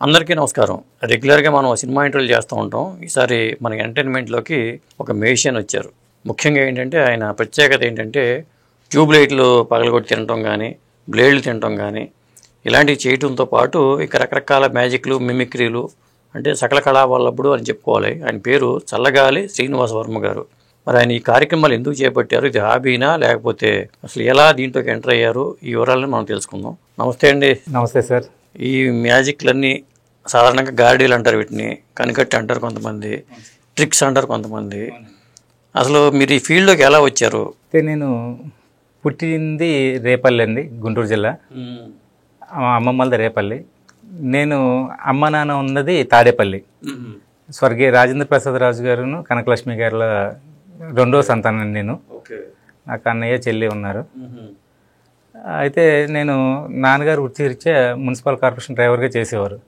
అందరికీ నమస్కారం. రెగ్యులర్గా మనం సినిమా ఇంటర్వ్యూలు చేస్తూ ఉంటాం. ఈసారి మన ఎంటర్టైన్మెంట్లోకి ఒక మ్యూజిషియన్ వచ్చారు. ముఖ్యంగా ఏంటంటే ఆయన ప్రత్యేకత ఏంటంటే ట్యూబ్ లైట్లు పగలగొట్టి తినటం కానీ, బ్లేడ్లు తినటం కానీ ఇలాంటివి చేయడంతో పాటు ఇక రకరకాల మ్యాజిక్లు, మిమిక్రీలు అంటే సకల కళావల్లభుడు అని చెప్పుకోవాలి. ఆయన పేరు చల్లగాలి శ్రీనివాస వర్మ గారు. మరి ఆయన ఈ కార్యక్రమాలు ఎందుకు చేపట్టారు, ఇది హాబీనా లేకపోతే అసలు ఎలా దీంట్లోకి ఎంటర్ అయ్యారు, ఈ వివరాలను మనం తెలుసుకుందాం. నమస్తే అండి. నమస్తే సార్. ఈ మ్యాజిక్లన్నీ సాధారణంగా గార్డీలు అంటారు, వీటిని కనికట్టి అంటారు కొంతమంది, ట్రిక్స్ అంటారు కొంతమంది. అసలు మీరు ఈ ఫీల్డ్లోకి ఎలా వచ్చారు? అయితే నేను పుట్టింది రేపల్లి అండి, గుంటూరు జిల్లా. అమ్మమ్మలది రేపల్లి. నేను అమ్మ నాన్న ఉన్నది తాడేపల్లి. స్వర్గీయ రాజేంద్ర ప్రసాద్ రాజు గారును కనకలక్ష్మి గారుల రెండో సంతానం నేను. నాకు అన్నయ్య చెల్లి ఉన్నారు. అయితే నేను నాన్నగారు వృత్తిరీత్యా మున్సిపల్ కార్పొరేషన్ డ్రైవర్గా చేసేవారు.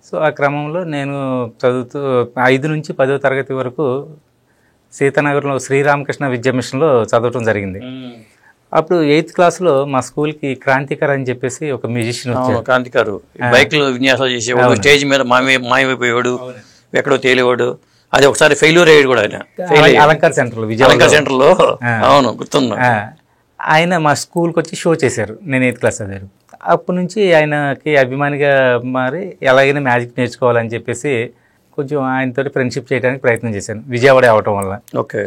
సో ఆ క్రమంలో నేను చదువుతూ 5 నుంచి 10వ తరగతి వరకు సీతానగర్లో శ్రీరామకృష్ణ విద్యా మిషన్లో చదవటం జరిగింది. అప్పుడు 8th క్లాస్లో మా స్కూల్కి క్రాంతికర్ అని చెప్పేసి ఒక మ్యూజిషియన్ వచ్చాడు. క్రాంతికారు బైక్లో విన్యాసాలు చేసేవాడు, స్టేజ్ మీద మాయమైపోయాడు, ఎక్కడో తేలేవాడు. అది ఒకసారి ఫెయిల్యూర్ అయ్యాడు కూడా. ఆయన అలంకార్ సెంటర్లో, అలంకార్ సెంటర్లో. అవును, గుర్తుంది. ఆయన మా స్కూల్కి వచ్చి షో చేశారు. నేను 8th క్లాస్ చదివాను. అప్పటి నుంచి ఆయనకి అభిమానిగా మారి ఎలాగైనా మ్యాజిక్ నేర్చుకోవాలని చెప్పేసి కొంచెం ఆయనతో ఫ్రెండ్షిప్ చేయడానికి ప్రయత్నం చేశాను, విజయవాడ అవటం వల్ల. ఓకే.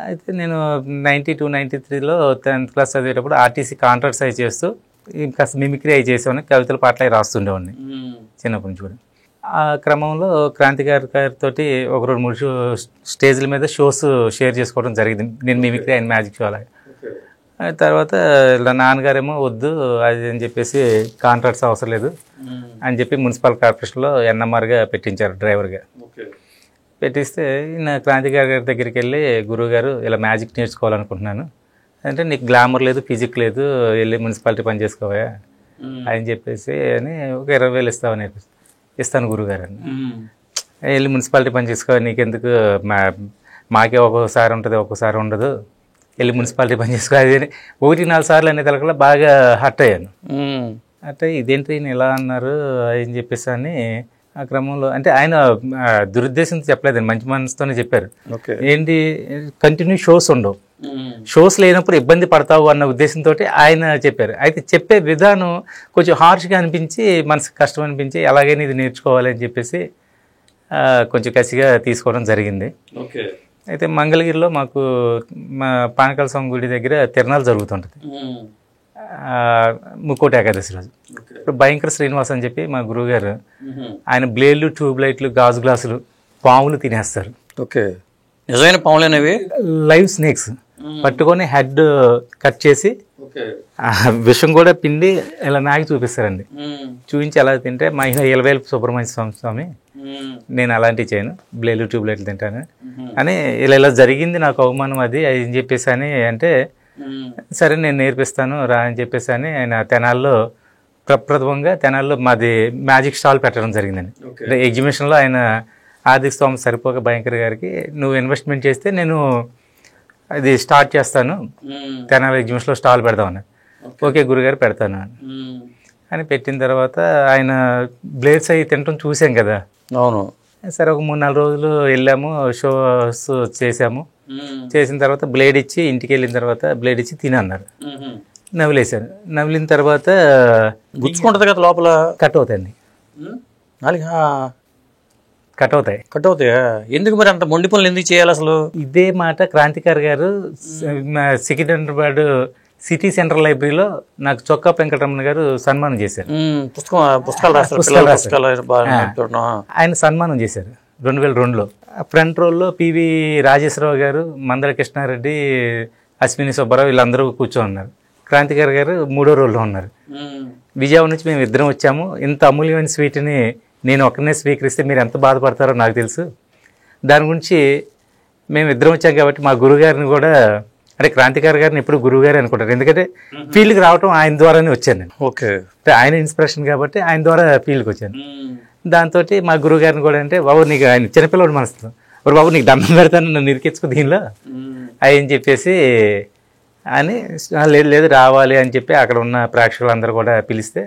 అయితే నేను 92, 93లో 10th క్లాస్ చదివేటప్పుడు ఆర్టీసీ కాంట్రాక్ట్స్ అవి చేస్తూ ఇంకా మిమిక్రీ అవి చేసేవాడిని, కవితల పాటలు అవి రాస్తుండేవాడిని చిన్నప్పటి నుంచి కూడా. ఆ క్రమంలో క్రాంతి గారితో ఒక 2-3 స్టేజ్ల మీద షోస్ షేర్ చేసుకోవడం జరిగింది, నేను మిమిక్రీ ఆయన మ్యాజిక్ షో అలాగే. తర్వాత ఇలా నాన్నగారేమో వద్దు అది అని చెప్పేసి కాంట్రాక్ట్స్ అవసరం లేదు అని చెప్పి మున్సిపల్ కార్పొరేషన్లో ఎన్ఎంఆర్గా పెట్టించారు, డ్రైవర్గా పెట్టిస్తే ఈయన క్రాంతి గారి దగ్గరికి వెళ్ళి, గురువుగారు ఇలా మ్యాజిక్ నేర్చుకోవాలనుకుంటున్నాను అంటే, నీకు గ్లామర్ లేదు, ఫిజిక్ లేదు, వెళ్ళి మున్సిపాలిటీ పని చేసుకోవా అని చెప్పేసి అని ఒక 20,000 ఇస్తావని ఇస్తాను గురువుగారు అని. వెళ్ళి మున్సిపాలిటీ పని చేసుకో, నీకెందుకు, మాకే ఒక్కోసారి ఉంటుంది ఒక్కోసారి ఉండదు, వెళ్ళి మున్సిపాలిటీ పని చేసుకో అది 1-4 సార్లు అనే తలకల్లా బాగా హర్ట్ అయ్యాను. అంటే ఇదేంటి నేను ఎలా అన్నారు అని చెప్పేసి అని ఆ క్రమంలో, అంటే ఆయన దురుద్దేశంతో చెప్పలేదండి, మంచి మనసుతోనే చెప్పారు. ఏంటి, కంటిన్యూ షోస్ ఉండవు, షోస్ లేనప్పుడు ఇబ్బంది పడతావు అన్న ఉద్దేశంతో ఆయన చెప్పారు. అయితే చెప్పే విధానం కొంచెం హార్ష్గా అనిపించి, మనసుకు కష్టం అనిపించి, ఎలాగైనా ఇది నేర్చుకోవాలి అని చెప్పేసి కొంచెం కసిగా తీసుకోవడం జరిగింది. అయితే మంగళగిరిలో మాకు మా పానకాల స్వామి గుడి దగ్గర తిరణాలు జరుగుతుంటుంది ముక్కోటి ఏకాదశి రోజు. ఇప్పుడు భయంకర శ్రీనివాస్ అని చెప్పి మా గురువుగారు, ఆయన బ్లేడ్లు, ట్యూబ్ లైట్లు, గాజు గ్లాసులు, పాములు తినేస్తారు. ఓకే. నిజమైన పాములేనవి, లైవ్ స్నేక్స్ పట్టుకొని హెడ్ కట్ చేసి విషం కూడా పిండి ఇలా నాకి చూపిస్తారండి. చూపించి అలా తింటే మా ఇలవేలు సుబ్రహ్మణ్య స్వామి, నేను అలాంటివి చేయను, బ్లేడ్లు ట్యూబ్ లైట్లు తింటాను అని ఇలా జరిగింది, నాకు అవమానం అది అని చెప్పేసి అని అంటే, సరే నేను నేర్పిస్తాను రా అని చెప్పేసి అని ఆయన తెనాల్లో ప్రప్రథమంగా తెనాల్లో మాది మ్యాజిక్ స్టాల్ పెట్టడం జరిగిందండి. అంటే ఎగ్జిబిషన్లో ఆయన ఆర్థిక స్తోమత సరిపోక భయంకర్ గారికి, నువ్వు ఇన్వెస్ట్మెంట్ చేస్తే నేను అది స్టార్ట్ చేస్తాను, తెనాలి ఎగ్జిబిషన్లో స్టాల్ పెడదామని. ఓకే గురుగారు పెడతాను అని పెట్టిన తర్వాత ఆయన బ్లేడ్స్ అవి తినటం చూసాం కదా. అవును. సరే ఒక 3-4 రోజులు వెళ్ళాము, షోస్ చేసాము. చేసిన తర్వాత బ్లేడ్ ఇచ్చి, ఇంటికి వెళ్ళిన తర్వాత బ్లేడ్ ఇచ్చి తినన్నారు, నవ్వులేసాను. నవ్వులిన తర్వాత గుచ్చుకుంటుంది కదా లోపల, కట్ అవుతాయండి, కట్ అవుతాయా? ఎందుకు మరి అంత మొండి పనులు ఎందుకు చేయాలి అసలు? ఇదే మాట క్రాంతికార్ గారు సికింద్రాబాద్ సిటీ సెంట్రల్ లైబ్రరీలో నాకు చొక్కా వెంకటరమణ గారు సన్మానం చేశారు. ఆయన సన్మానం చేశారు 2002లో. ఫ్రంట్ రోల్లో పివి రాజేశ్వరరావు గారు, మందల కృష్ణారెడ్డి, అశ్విని సుబ్బారావు వీళ్ళందరూ కూర్చొని ఉన్నారు. క్రాంతికార్ గారు 3వ రోల్లో ఉన్నారు. విజయవాడ నుంచి మేము ఇద్దరం వచ్చాము. ఇంత అమూల్యమైన స్వీట్ని నేను ఒక్కనే స్వీకరిస్తే మీరు ఎంత బాధపడతారో నాకు తెలుసు. దాని గురించి మేము ఇద్దరం వచ్చాం కాబట్టి మా గురుగారిని కూడా, అంటే క్రాంతికార్ గారిని ఎప్పుడు గురువుగారు అనుకుంటారు, ఎందుకంటే ఫీల్డ్కి రావటం ఆయన ద్వారానే వచ్చాను నేను. ఓకే. అంటే ఆయన ఇన్స్పిరేషన్ కాబట్టి ఆయన ద్వారా ఫీల్డ్కి వచ్చాను. దాంతో మా గురువు గారిని కూడా, అంటే బాబు నీకు, ఆయన చిన్నపిల్లడు మనసులో, బాబు నీకు దండం పెడతాను, నన్ను నిరికించుకో దీనిలో అని చెప్పేసి అని, లేదు లేదు రావాలి అని చెప్పి అక్కడ ఉన్న ప్రేక్షకులందరూ కూడా పిలిస్తే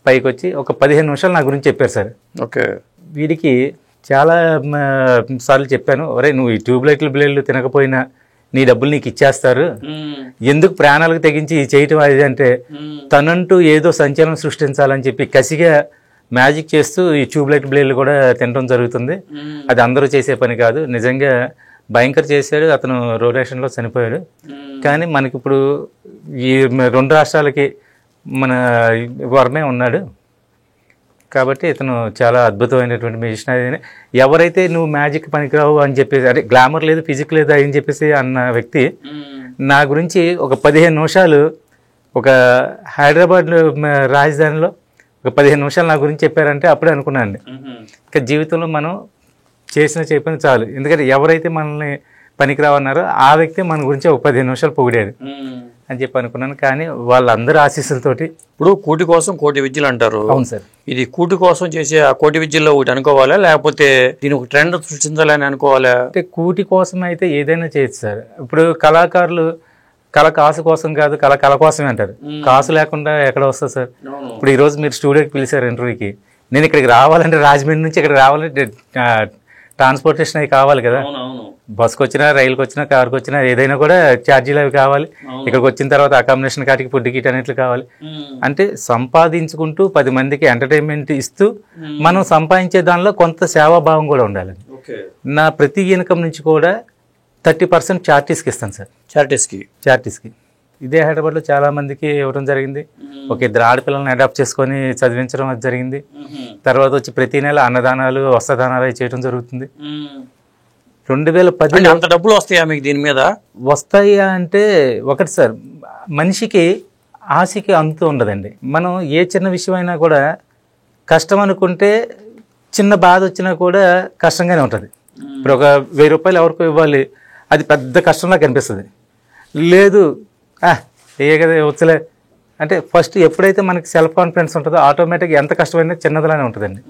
పైకి వచ్చి ఒక 15 నిమిషాలు నా గురించి చెప్పారు సార్. ఓకే. వీడికి చాలా సార్లు చెప్పాను, ఒరే నువ్వు ఈ ట్యూబ్లైట్లు బ్లేడ్లు తినకపోయినా నీ డబ్బులు నీకు ఇచ్చేస్తారు, ఎందుకు ప్రాణాలకు తెగించి చేయటం అది అంటే తనంటూ ఏదో సంచలనం సృష్టించాలని చెప్పి కసిగా మ్యాజిక్ చేస్తూ ఈ ట్యూబ్లైట్ బ్లేడ్లు కూడా తినడం జరుగుతుంది. అది అందరూ చేసే పని కాదు, నిజంగా భయంకర చేశాడు. అతను రొటేషన్లో చనిపోయాడు. కానీ మనకి ఇప్పుడు ఈ 2 రాష్ట్రాలకి మన వర్మే ఉన్నాడు కాబట్టి ఇతను చాలా అద్భుతమైనటువంటి మ్యూజిషియన్. ఎవరైతే నువ్వు మ్యాజిక్ పనికిరావు అని చెప్పేసి, అంటే గ్లామర్ లేదు ఫిజిక్ లేదు అని చెప్పేసి అన్న వ్యక్తి నా గురించి ఒక 15 నిమిషాలు ఒక హైదరాబాద్ రాజధానిలో ఒక 15 నిమిషాలు నా గురించి చెప్పారంటే అప్పుడే అనుకున్నాను ఇంకా జీవితంలో మనం చేయని చాలు. ఎందుకంటే ఎవరైతే మనల్ని పనికిరావన్నారో ఆ వ్యక్తి మన గురించి ఒక 15 నిమిషాలు పొగిడాడు అని చెప్పి అనుకున్నాను. కానీ వాళ్ళందరూ ఆశీస్సులతోటి. ఇప్పుడు కూటి కోసం కోటి విద్యలు అంటారు. అవును సార్. ఇది కూటి కోసం చేసే ఆ కోటి విద్యల్లో ఒకటి అనుకోవాలా, లేకపోతే దీని ఒక ట్రెండ్ సృష్టించాలని అనుకోవాలా? అంటే కూటి కోసం అయితే ఏదైనా చేయొచ్చు సార్. ఇప్పుడు కళాకారులు కళ కాసు కోసం కాదు, కళ కోసమే అంటారు. కాసు లేకుండా ఎక్కడ వస్తుంది సార్? ఇప్పుడు ఈరోజు మీరు స్టూడియోకి పిలిచారు ఇంటర్వ్యూకి, నేను ఇక్కడికి రావాలంటే రాజమండ్రి నుంచి ఇక్కడికి రావాలంటే ట్రాన్స్పోర్టేషన్ అవి కావాలి కదా. బస్కి వచ్చినా, రైలుకి వచ్చినా, కార్కి వచ్చినా ఏదైనా కూడా ఛార్జీలు అవి కావాలి. ఇక్కడికి వచ్చిన తర్వాత అకామిడేషన్ కాటికి, ఫుడ్ కిట్ అన్నిట్లు కావాలి. అంటే సంపాదించుకుంటూ 10 మందికి ఎంటర్టైన్మెంట్ ఇస్తూ మనం సంపాదించే దానిలో కొంత సేవాభావం కూడా ఉండాలి. నా ప్రతి ఇన్కమ్ నుంచి కూడా 30% చారిటీస్కి ఇస్తాను సార్. చారిటీస్కి ఇదే హైదరాబాద్లో చాలా మందికి ఇవ్వడం జరిగింది. ఒక 2 ఆడపిల్లలను అడాప్ట్ చేసుకొని చదివించడం అది జరిగింది. తర్వాత వచ్చి ప్రతి నెల అన్నదానాలు, వస్త్రదానాలు చేయడం జరుగుతుంది. 2010 అంత డబ్బులు వస్తాయా మీకు దీని మీద? వస్తాయా అంటే ఒకటి సార్, మనిషికి ఆశకి అంతు ఉండదండి. మనం ఏ చిన్న విషయం అయినా కూడా కష్టం అనుకుంటే చిన్న బాధ వచ్చినా కూడా కష్టంగానే ఉంటుంది. ఇప్పుడు ఒక 1000 రూపాయలు ఎవరికో ఇవ్వాలి, అది పెద్ద కష్టంలా కనిపిస్తుంది. లేదు ఏ కదా వచ్చలే అంటే ఫస్ట్ ఎప్పుడైతే మనకి సెల్ఫ్ కాన్ఫిడెన్స్ ఉంటుందో ఆటోమేటిక్గా ఎంత కష్టమైనా చిన్నదిలానే ఉంటుందండి.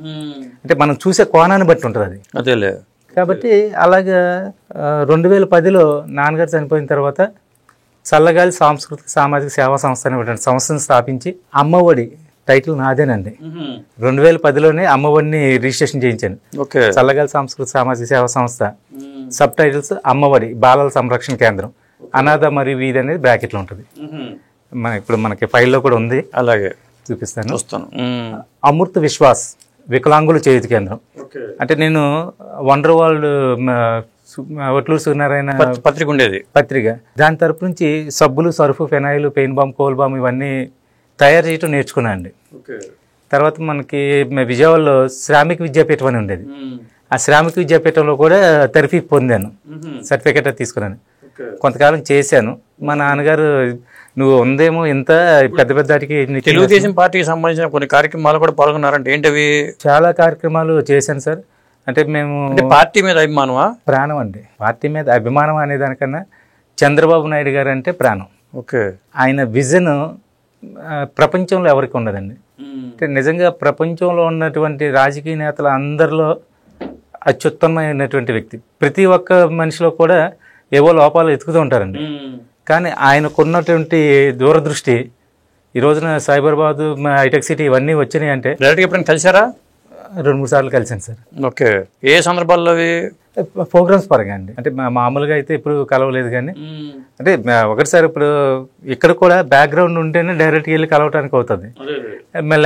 అంటే మనం చూసే కోణాన్ని బట్టి ఉంటుంది అది. అదేలే. కాబట్టి అలాగా 2010లో నాన్నగారు చనిపోయిన తర్వాత చల్లగాలి సాంస్కృతిక సామాజిక సేవా సంస్థ అనేటువంటి సంస్థను స్థాపించి అమ్మఒడి టైటిల్ నాదేనండి. 2010లోనే అమ్మఒడిని రిజిస్ట్రేషన్ చేయించాను. చల్లగాలి సాంస్కృతిక సామాజిక సేవా సంస్థ, సబ్ టైటిల్స్ అమ్మఒడి బాలల సంరక్షణ కేంద్రం, అనాథ మరియు వీధి అనేది బ్రాకెట్లో ఉంటుంది. ఇప్పుడు మనకి ఫైల్లో కూడా ఉంది, అలాగే చూపిస్తాను. అమృత్ విశ్వాస్ వికలాంగుల చేయుత కేంద్రం. అంటే నేను వండర్ వరల్డ్ ఒట్లూరు సూర్యనారాయణ పత్రిక ఉండేది, పత్రిక, దాని తరపు నుంచి సబ్బులు, surf, phenyl, pain balm, coal balm ఇవన్నీ తయారు చేయటం నేర్చుకున్నాను అండి. తర్వాత మనకి విజయవాడలో శ్రామిక విద్యాపీఠం అని ఉండేది. ఆ శ్రామిక విద్యాపీఠంలో కూడా తెరఫీ పొందాను, సర్టిఫికేట్ తీసుకున్నాను. కొంతకాలం చేశాను. మా నాన్నగారు నువ్వు ఉందేమో ఇంత పెద్ద పెద్దటికి. తెలుగుదేశం పార్టీకి సంబంధించిన కొన్ని కార్యక్రమాలు కూడా పాల్గొన్నారంటే ఏంటవి? చాలా కార్యక్రమాలు చేశాను సార్. అంటే మేము పార్టీ మీద అభిమానమా? ప్రాణం అండి. పార్టీ మీద అభిమానం అనే దానికన్నా చంద్రబాబు నాయుడు గారు అంటే ప్రాణం. ఆయన విజన్ ప్రపంచంలో ఎవరికి ఉండదండి. అంటే నిజంగా ప్రపంచంలో ఉన్నటువంటి రాజకీయ నేతల అందరిలో అత్యుత్తమమైనటువంటి వ్యక్తి. ప్రతి ఒక్క మనిషిలో కూడా ఏవో లోపాలు ఎతుకుతూ ఉంటారండి. కానీ ఆయనకున్నటువంటి దూరదృష్టి ఈ రోజున సైబరాబాద్, హైటెక్ సిటీ ఇవన్నీ వచ్చినాయి అంటే. డైరెక్ట్గా ఎప్పుడైనా కలిసారా? 2-3 సార్లు కలిసాను సార్. ఏ సందర్భాల్లో? ప్రోగ్రామ్స్ పరంగా అండి. అంటే మామూలుగా అయితే ఇప్పుడు కలవలేదు. కానీ అంటే ఒకటిసారి ఇప్పుడు ఇక్కడ కూడా బ్యాక్గ్రౌండ్ ఉంటేనే డైరెక్ట్గా వెళ్ళి కలవటానికి అవుతుంది.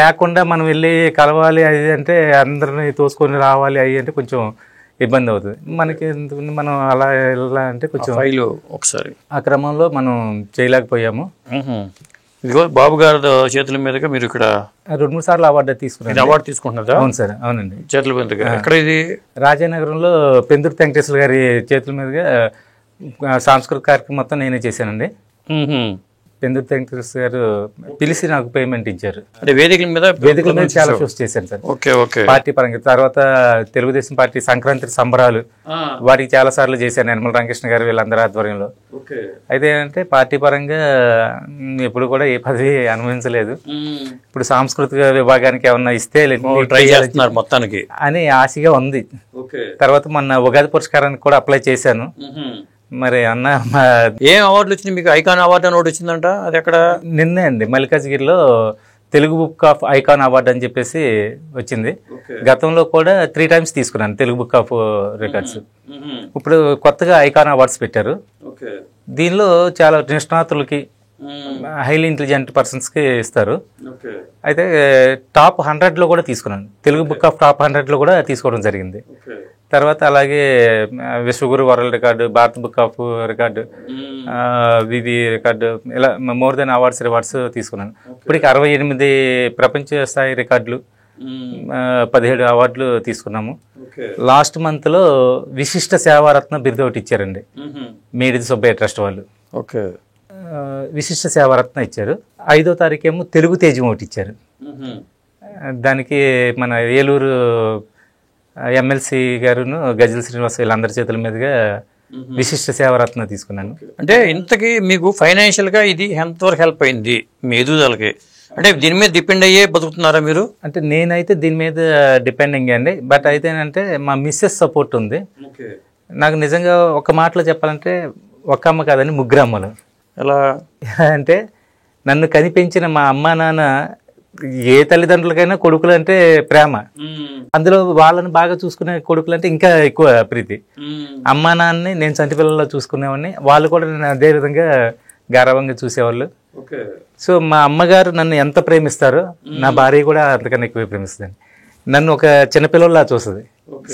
లేకుండా మనం వెళ్ళి కలవాలి అది అంటే అందరిని తోసుకొని రావాలి అవి అంటే కొంచెం ఇబ్బంది అవుతుంది మనకి. మనం అలా వెళ్ళా అంటే కొంచెం ఒకసారి ఆ క్రమంలో మనం చేయలేకపోయాము. ఇదిగో బాబు గారి చేతుల మీదుగా మీరు ఇక్కడ 2-3 సార్లు అవార్డు తీసుకున్నారు. అవార్డు తీసుకుంటున్నారా? అవును సార్, అవునండి. చేతుల మీదుగా ఎక్కడ? ఇది రాజానగరంలో పెందుర్తి వెంకటేశ్వర గారి చేతుల మీదుగా సాంస్కృతిక కార్యక్రమం మొత్తం నేనే చేశానండి. పెందుర్తి వెంకటేశ్వర గారు పిలిచి నాకు పేమెంట్ ఇచ్చారు. అంటే వేదికల మీద చాలా షోస్ చేశాను సార్. పార్టీ పరంగా. తర్వాత తెలుగుదేశం పార్టీ సంక్రాంతి సంబరాలు వాటికి చాలా సార్లు చేశాను, యనమల రామకృష్ణ గారు వీళ్ళందరూ ఆధ్వర్యంలో. అయితే ఏంటంటే పార్టీ పరంగా ఎప్పుడు కూడా ఏ పదవి అనుభవించలేదు. ఇప్పుడు సాంస్కృతిక విభాగానికి ఏమన్నా ఇస్తే ట్రై చేస్తున్నారు మొత్తానికి అని ఆశగా ఉంది. తర్వాత మొన్న ఉగాది పురస్కారానికి కూడా అప్లై చేశాను. మరి అన్న ఏం అవార్డులు వచ్చినాయి మీకు? ఐకాన్ అవార్డు అని ఒకటి వచ్చిందంట, అది ఎక్కడ? నిన్నే అండి మల్లికాజ్గిరిలో Telugu book of icon award అని చెప్పేసి వచ్చింది. గతంలో కూడా 3 times తీసుకున్నాను తెలుగు బుక్ ఆఫ్ రికార్డ్స్. ఇప్పుడు కొత్తగా ఐకాన్ అవార్డ్స్ పెట్టారు. దీనిలో చాలా నిష్ణాతులకి, హైలీ ఇంటెలిజెంట్ పర్సన్స్కి ఇస్తారు. అయితే టాప్ 100లో కూడా తీసుకున్నాను, తెలుగు బుక్ ఆఫ్ టాప్ 100లో కూడా తీసుకోవడం జరిగింది. తర్వాత అలాగే Vishwaguru world record, Bharat book of record, వివి రికార్డు, ఇలా మోర్ దెన్ రివార్డ్స్ తీసుకున్నాను. ఇప్పటికి 68 ప్రపంచ స్థాయి రికార్డులు, 17 అవార్డులు తీసుకున్నాము. లాస్ట్ మంత్లో విశిష్ట సేవారత్న బిరుదు ఒకటి ఇచ్చారండి, మేడిది సుబ్బయ్య ట్రస్ట్ వాళ్ళు. విశిష్ట సేవారత్న ఇచ్చారు. 5వ తారీఖేమో తెలుగు తేజం ఒకటి ఇచ్చారు. దానికి మన ఏలూరు ఎమ్మెల్సీ గారును గజల్ శ్రీనివాస్ వీళ్ళందరి చేతుల మీదుగా విశిష్ట సేవారత్న తీసుకున్నాను. అంటే ఇంతకీ మీకు ఫైనాన్షియల్గా ఇది ఎంతవరకు హెల్ప్ అయింది మీ ఎదుగుదలకి? అంటే దీని మీద డిపెండ్ అయ్యే బతుకుతున్నారా మీరు? అంటే నేనైతే దీని మీద డిపెండింగ్ అండి. బట్ అయితే ఏంటంటే మా మిస్సెస్ సపోర్ట్ ఉంది. నాకు నిజంగా ఒక మాటలో చెప్పాలంటే ఒక అమ్మ కాదని 3 అమ్మలు. ఎలా అంటే నన్ను కనిపెంచిన మా అమ్మ నాన్న, ఏ తల్లిదండ్రులకైనా కొడుకులు అంటే ప్రేమ, అందులో వాళ్ళని బాగా చూసుకునే కొడుకులు అంటే ఇంకా ఎక్కువ ప్రీతి. అమ్మా నాన్నని నేను చంటి పిల్లల్లో చూసుకునేవాడిని, వాళ్ళు కూడా నన్ను అదే విధంగా గారవంగా చూసేవాళ్ళు. సో మా అమ్మగారు నన్ను ఎంత ప్రేమిస్తారో నా భార్య కూడా అంతకన్నా ఎక్కువ ప్రేమిస్తుంది. నన్ను ఒక చిన్నపిల్లల్లా చూస్తుంది.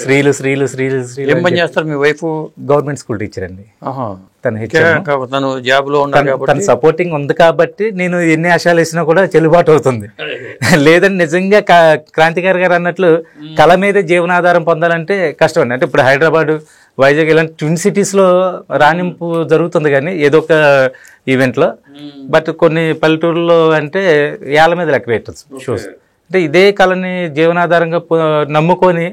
శ్రీలు శ్రీలు శ్రీలు శ్రీలు. ఏం పని చేస్తారు మీ వైఫ్? గవర్నమెంట్ స్కూల్ టీచర్ అండి. తను జాబ్ లో ఉన్నారు, తన సపోర్టింగ్ ఉంది కాబట్టి నేను ఎన్ని ఆశాలు వేసినా కూడా చెల్లుబాటు అవుతుంది. లేదని నిజంగా క్రాంతికారి గారు అన్నట్లు కళ మీద జీవనాధారం పొందాలంటే కష్టం అండి. అంటే ఇప్పుడు హైదరాబాద్, వైజాగ్ ఇలాంటి ట్విన్ సిటీస్లో రాణింపు జరుగుతుంది కానీ ఏదో ఒక ఈవెంట్లో. బట్ కొన్ని పల్లెటూరులో అంటే ఏళ్ళ మీద లెక్క పెట్టచ్చు షోస్. అంటే ఇదే కళని జీవనాధారంగా నమ్ముకొని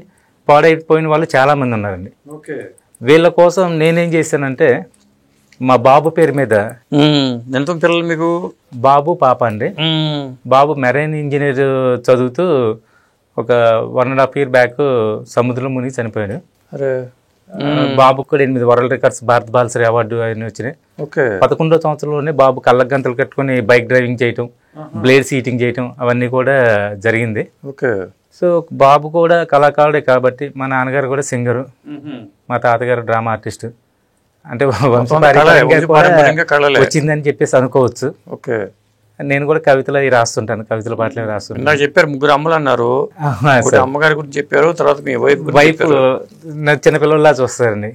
పాడైపోయిన వాళ్ళు చాలామంది ఉన్నారండి. వీళ్ళ కోసం నేనేం చేశానంటే మా బాబు పేరు మీద, ఎంత పిల్లలు మీకు? బాబు పాప అండి. బాబు మెరైన్ ఇంజనీర్ చదువుతూ ఒక 1.5 year బ్యాక్ సముద్రం మునిగి చనిపోయాడు. బాబుకు కూడా 8 world records, Bharat Balasri award అన్నీ వచ్చినాయి. 11వ సంవత్సరంలోనే బాబు కళ్ళకు గంతలు కట్టుకుని బైక్ డ్రైవింగ్ చేయటం, బ్లేడ్ సీటింగ్ చేయటం అవన్నీ కూడా జరిగింది. సో బాబు కూడా కళాకారుడే కాబట్టి మా నాన్నగారు కూడా సింగరు, మా తాతగారు డ్రామా ఆర్టిస్ట్. అంటే వచ్చిందని చెప్పేసి అనుకోవచ్చు. నేను కూడా కవితలు అవి రాస్తుంటాను, కవితల పాటలు రాస్తుంటాను. చెప్పారు 3 అమ్మలు అన్నారు, అమ్మగారి గురించి చెప్పారు. తర్వాత మీ వైఫ్ చిన్నపిల్లల్లా చూస్తారండి.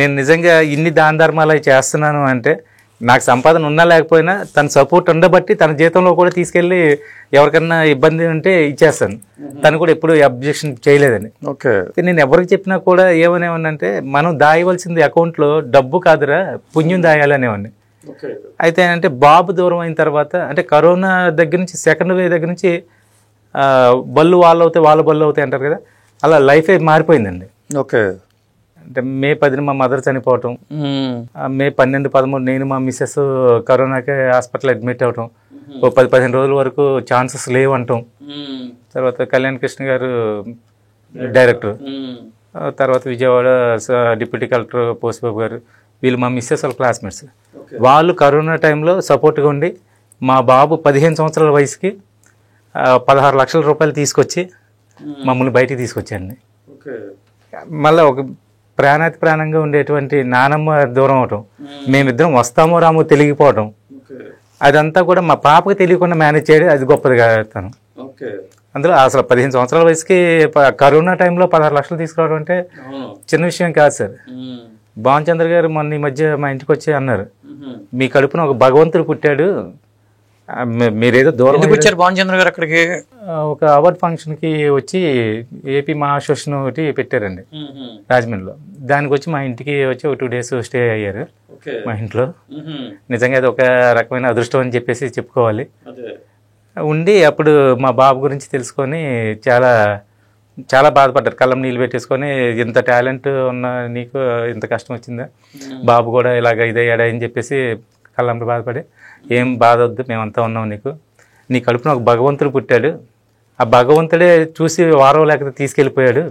నేను నిజంగా ఇన్ని దాన ధర్మాలు అవి చేస్తున్నాను అంటే నాకు సంపాదన ఉన్నా లేకపోయినా తన సపోర్ట్ ఉండబట్టి తన జీతంలో కూడా తీసుకెళ్ళి ఎవరికన్నా ఇబ్బంది ఉంటే ఇచ్చేస్తాను. తను కూడా ఎప్పుడు అబ్జెక్షన్ చేయలేదని. నేను ఎవరికి చెప్పినా కూడా ఏమనేవాడినంటే మనం దాయవలసింది అకౌంట్లో డబ్బు కాదురా, పుణ్యం దాయాలనేవాడిని. అయితే అంటే బాబు దూరం అయిన తర్వాత, అంటే కరోనా దగ్గర నుంచి, సెకండ్ వేవ్ దగ్గర నుంచి బళ్ళు వాళ్ళు అవుతాయి, వాళ్ళ బళ్ళు అవుతాయి అంటారు కదా, అలా లైఫే మారిపోయిందండి. అంటే May 10 మా మదర్ చనిపోవటం, May 12, 13 నేను మా మిస్సెస్ కరోనాకి హాస్పిటల్ అడ్మిట్ అవటం, ఓ 10-15 రోజుల వరకు ఛాన్సెస్ లేవు అంటాం. తర్వాత కళ్యాణ్ కృష్ణ గారు డైరెక్టర్, తర్వాత విజయవాడ డిప్యూటీ కలెక్టర్ పోసిబాబు గారు, వీళ్ళు మా మిస్సెస్ వాళ్ళ క్లాస్మేట్స్. వాళ్ళు కరోనా టైంలో సపోర్ట్గా ఉండి మా బాబు 15 సంవత్సరాల వయసుకి 16 లక్షల రూపాయలు తీసుకొచ్చి మమ్మల్ని బయటికి తీసుకొచ్చాండి. మళ్ళీ ఒక ప్రాణాతి ప్రాణంగా ఉండేటువంటి నానమ్మ దూరం అవటం, మేమిద్దరం వస్తామో రామో తెలియకపోవటం, అదంతా కూడా మా పాపకి తెలియకుండా మేనేజ్ చేయడం అది గొప్పది కాదు. అందులో అసలు 15 సంవత్సరాల వయసుకి కరోనా టైంలో 16 లక్షలు తీసుకురావడం అంటే చిన్న విషయం కాదు సార్. భావన్ చంద్ర గారు మొన్న ఈ మధ్య మా ఇంటికి వచ్చి అన్నారు, మీ కడుపున ఒక భగవంతుడు పుట్టాడు, మీరేదో దూరం వచ్చారు. భావన్ చంద్ర గారు అక్కడికి ఒక అవార్డ్ ఫంక్షన్కి వచ్చి ఏపీ మహాశోషణ ఒకటి పెట్టారండి రాజమండ్రిలో. దానికి వచ్చి మా ఇంటికి వచ్చి ఒక 2 days స్టే అయ్యారు మా ఇంట్లో. నిజంగా అది ఒక రకమైన అదృష్టం అని చెప్పేసి చెప్పుకోవాలి. ఉండి అప్పుడు మా బాబు గురించి తెలుసుకొని చాలా చాలా బాధపడ్డారు. కళ్ళం నీళ్ళు పెట్టేసుకొని, ఇంత టాలెంట్ ఉన్న నీకు ఇంత కష్టం వచ్చిందా, బాబు కూడా ఇలాగ ఇదయ్యాడా అని చెప్పేసి కళ్ళంలో బాధపడి, ఏం బాధ వద్దు, మేమంతా ఉన్నాం, నీ కడుపున ఒక భగవంతుడు పుట్టాడు, ఆ భగవంతుడే చూసి వారం లేకపోతే తీసుకెళ్ళిపోయాడు,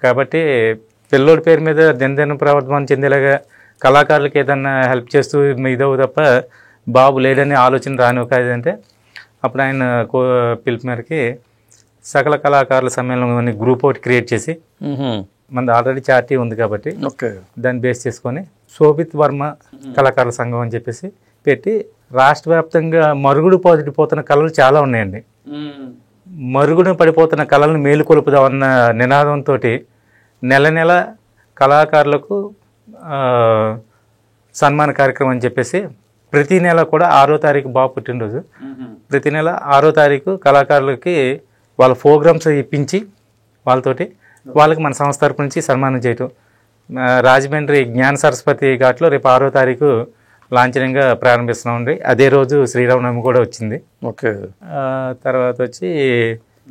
కాబట్టి పిల్లోడి పేరు మీద దినదిన ప్రవర్తమానం చెందేలాగా కళాకారులకు ఏదన్నా హెల్ప్ చేస్తూ ఇదవు తప్ప బాబు లేడని ఆలోచన రాని. ఒక అంటే అప్పుడు ఆయన పిలుపు మేరకి సకల కళాకారుల సమ్మేళనం అని గ్రూప్ ఒకటి క్రియేట్ చేసి, మనది ఆల్రెడీ చార్టీ ఉంది కాబట్టి దాన్ని బేస్ చేసుకొని శోభిత్ వర్మ కళాకారుల సంఘం అని చెప్పేసి పెట్టి రాష్ట్ర వ్యాప్తంగా మరుగుడు పడిపోతున్న కళలు చాలా ఉన్నాయండి. మరుగుడు పడిపోతున్న కళలను మేలుకొలుపుదామన్న నినాదంతో నెల నెల కళాకారులకు సన్మాన కార్యక్రమం అని చెప్పేసి ప్రతి నెల కూడా 6వ తారీఖు బాబు పుట్టినరోజు, ప్రతి నెల 6వ తారీఖు కళాకారులకి వాళ్ళ ప్రోగ్రామ్స్ ఇప్పించి వాళ్ళకి మన సంస్థ తరపు నుంచి సన్మానం చేయటం. రాజమండ్రి జ్ఞాన సరస్వతి ఘాట్లో రేపు 6వ తారీఖు లాంఛనంగా ప్రారంభిస్తున్నామండి. అదే రోజు శ్రీరామనవమి కూడా వచ్చింది. తర్వాత వచ్చి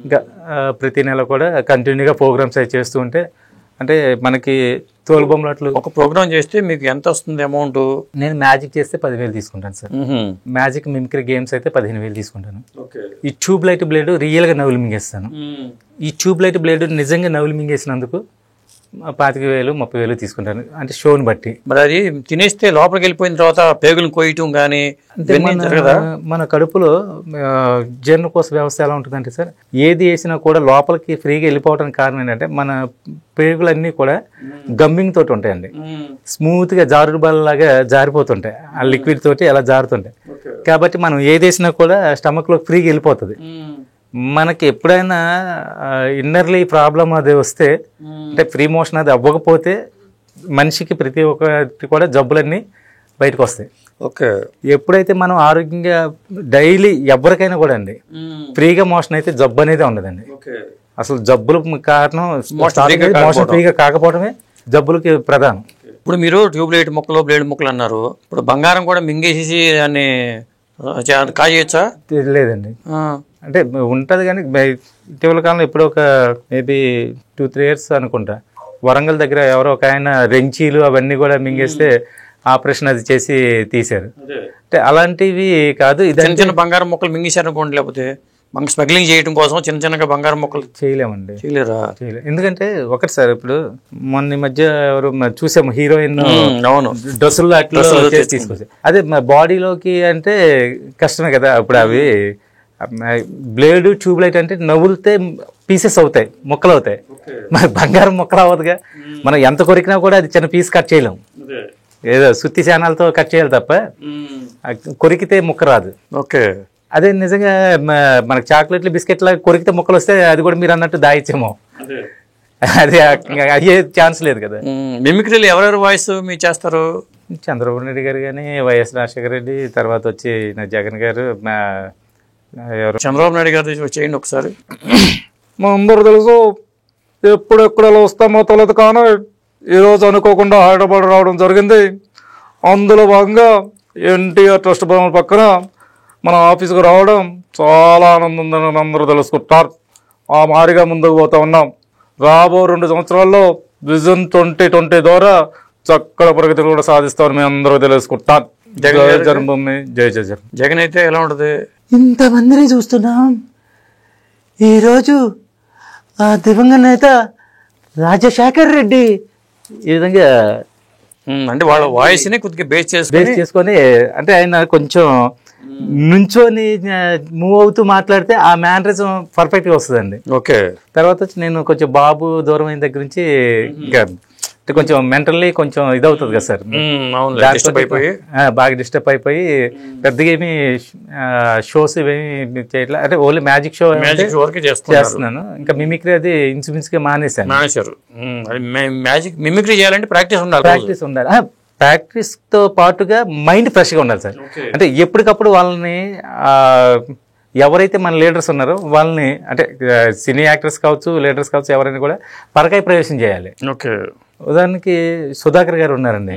ఇంకా ప్రతి నెల కూడా కంటిన్యూగా ప్రోగ్రామ్స్ అవి చేస్తూ ఉంటే, అంటే మనకి తోలుబొమ్మలాట్లు ఒక ప్రోగ్రామ్ చేస్తే మీకు ఎంత వస్తుంది అమౌంట్? నేను మ్యాజిక్ చేస్తే 10,000 తీసుకుంటాను సార్. మ్యాజిక్ మిమిక్రీ గేమ్స్ అయితే 15,000 తీసుకుంటాను. ఈ ట్యూబ్ లైట్ బ్లేడ్ రియల్గా నవ్వులు మింగేస్తాను. ఈ ట్యూబ్ లైట్ బ్లేడ్ నిజంగా నవ్వులు మింగేసినందుకు 25,000 30,000 తీసుకుంటాను, అంటే షోని బట్టి. మరి అది తినేస్తే లోపలికి వెళ్ళిపోయిన తర్వాత పేగులు కోయటం కానీ మన కడుపులో జీర్ణకోశ వ్యవస్థ ఎలా ఉంటుందంటే సార్, ఏది వేసినా కూడా లోపలికి ఫ్రీగా వెళ్ళిపోవడానికి కారణం ఏంటంటే మన పేగులన్నీ కూడా గమ్మింగ్ తోటి ఉంటాయండి. స్మూత్ గా జారుడు బాల్లాగా జారిపోతుంటాయి, ఆ లిక్విడ్ తోటి అలా జారుతుంటాయి. కాబట్టి మనం ఏది వేసినా కూడా స్టమక్ లో ఫ్రీగా వెళ్ళిపోతుంది. మనకి ఎప్పుడైనా ఇన్నర్లీ ప్రాబ్లం అది వస్తే, అంటే ఫ్రీ మోషన్ అది అవ్వకపోతే మనిషికి ప్రతి ఒక్కటి కూడా జబ్బులన్నీ బయటకు వస్తాయి. ఎప్పుడైతే మనం ఆరోగ్యంగా డైలీ ఎవరికైనా కూడా అండి ఫ్రీగా మోషన్ అయితే జబ్బు అనేది ఉండదండి. అసలు జబ్బులు కారణం మోషన్ ఫ్రీగా కాకపోవడమే జబ్బులకి ప్రధానం. ఇప్పుడు మీరు ట్యూబ్ లైట్ ముక్కలు బ్లేడ్ ముక్కలు అన్నారు, ఇప్పుడు బంగారం కూడా మింగేసి దాన్ని కాయచ్చా? లేదండి, అంటే ఉంటుంది కానీ ఇటీవల కాలంలో ఇప్పుడు ఒక మేబీ 2-3 years అనుకుంటా, వరంగల్ దగ్గర ఎవరో ఒక ఆయన రెంచీలు అవన్నీ కూడా మింగేస్తే ఆపరేషన్ అది చేసి తీశారు. అంటే అలాంటివి కాదు, చిన్న చిన్న బంగారం మొక్కలు మింగేశారు అనుకోండి, లేకపోతే మనకి స్మగ్లింగ్ చేయడం కోసం చిన్న చిన్నగా బంగారం మొక్కలు చేయలేమండి. చేయలేరా? ఎందుకంటే ఒకటి సార్, ఇప్పుడు మొన్న మధ్య ఎవరు చూసాము హీరోయిన్ డ్రెస్సులు అట్లా తీసుకొచ్చి, అదే బాడీలోకి అంటే కష్టమే కదా. ఇప్పుడు అవి బ్లేడ్ ట్యూబ్ లైట్ అంటే నవ్వులితే పీసెస్ అవుతాయి, ముక్కలు అవుతాయి. మరి బంగారం ముక్కలు అవ్వదుగా. మనం ఎంత కొరికినా కూడా అది చిన్న పీస్ కట్ చేయలేం, ఏదో సుత్తి శానాలతో కట్ చేయాలి తప్ప కొరికితే ముక్క రాదు. అదే నిజంగా మనకు చాక్లెట్లు బిస్కెట్లా కొరికితే ముక్కలు వస్తే అది కూడా మీరు అన్నట్టు దాయిచ్చేమో, అది అయ్యే ఛాన్స్ లేదు కదా. మిమిక్రీలు ఎవరెవరు వాయిస్ మీరు చేస్తారు? చంద్రబాబు నాయుడు గారు కానీ, వైఎస్ రాజశేఖర రెడ్డి, తర్వాత వచ్చి జగన్ గారు. చంద్రబాబు నాయుడు గారు చేయండి ఒకసారి. మా అందరూ తెలుసు, ఎప్పుడెక్కడ వస్తామో తెలియదు కానీ ఈరోజు అనుకోకుండా హైదరాబాద్ రావడం జరిగింది. అందులో భాగంగా ఎన్టీఆర్ ట్రస్ట్ భవన్ పక్కన మన ఆఫీసుకు రావడం చాలా ఆనందం ఉందని అందరూ తెలుసుకుంటారు. ఆ మారిగా ముందుకు పోతా ఉన్నాం. రాబో 2 సంవత్సరాల్లో విజన్ 2020 ద్వారా చక్కటి ప్రగతి కూడా సాధిస్తామని మేము అందరూ తెలుసుకుంటాం. జై జన్మభూమి, జై జై జగన్. జగన్ అయితే ఎలా ఉంటుంది? ఇంతమందిని చూస్తున్నాం. ఈరోజు దివంగత నేత రాజశేఖర్ రెడ్డి ఈ విధంగా అంటే వాళ్ళ వాయిస్ ని కొద్దిగా బేస్ చేసుకొని, అంటే ఆయన కొంచెం నుంచొని మూవ్ అవుతూ మాట్లాడితే ఆ మేనరిజం పర్ఫెక్ట్ గా వస్తుందండి. తర్వాత వచ్చి నేను కొంచెం బాబు దూరం అయిన దగ్గర నుంచి ఇంకా కొంచెం మెంటల్లీ కొంచెం ఇదవుతుంది కదా సార్, బాగా డిస్టర్బ్ అయిపోయి పెద్దగా ఏమి షోస్ ఇవేమి చేయట్లేదు. అంటే ఓన్లీ మ్యాజిక్ షో చేస్తున్నాను. ఇంకా మిమిక్రీ అది ఇన్సూరెన్స్గా మానేశారు. మిమిక్రీ చేయాలంటే ప్రాక్టీస్ ఉండాలి. ప్రాక్టీస్ తో పాటుగా మైండ్ ఫ్రెష్ గా ఉండాలి సార్. అంటే ఎప్పటికప్పుడు వాళ్ళని ఎవరైతే మన లీడర్స్ ఉన్నారో వాళ్ళని, అంటే సినీ యాక్టర్స్ కావచ్చు, లీడర్స్ కావచ్చు, ఎవరైనా కూడా పరకాయ ప్రవేశం చేయాలి. ఉదాహరణకి సుధాకర్ గారు ఉన్నారండి,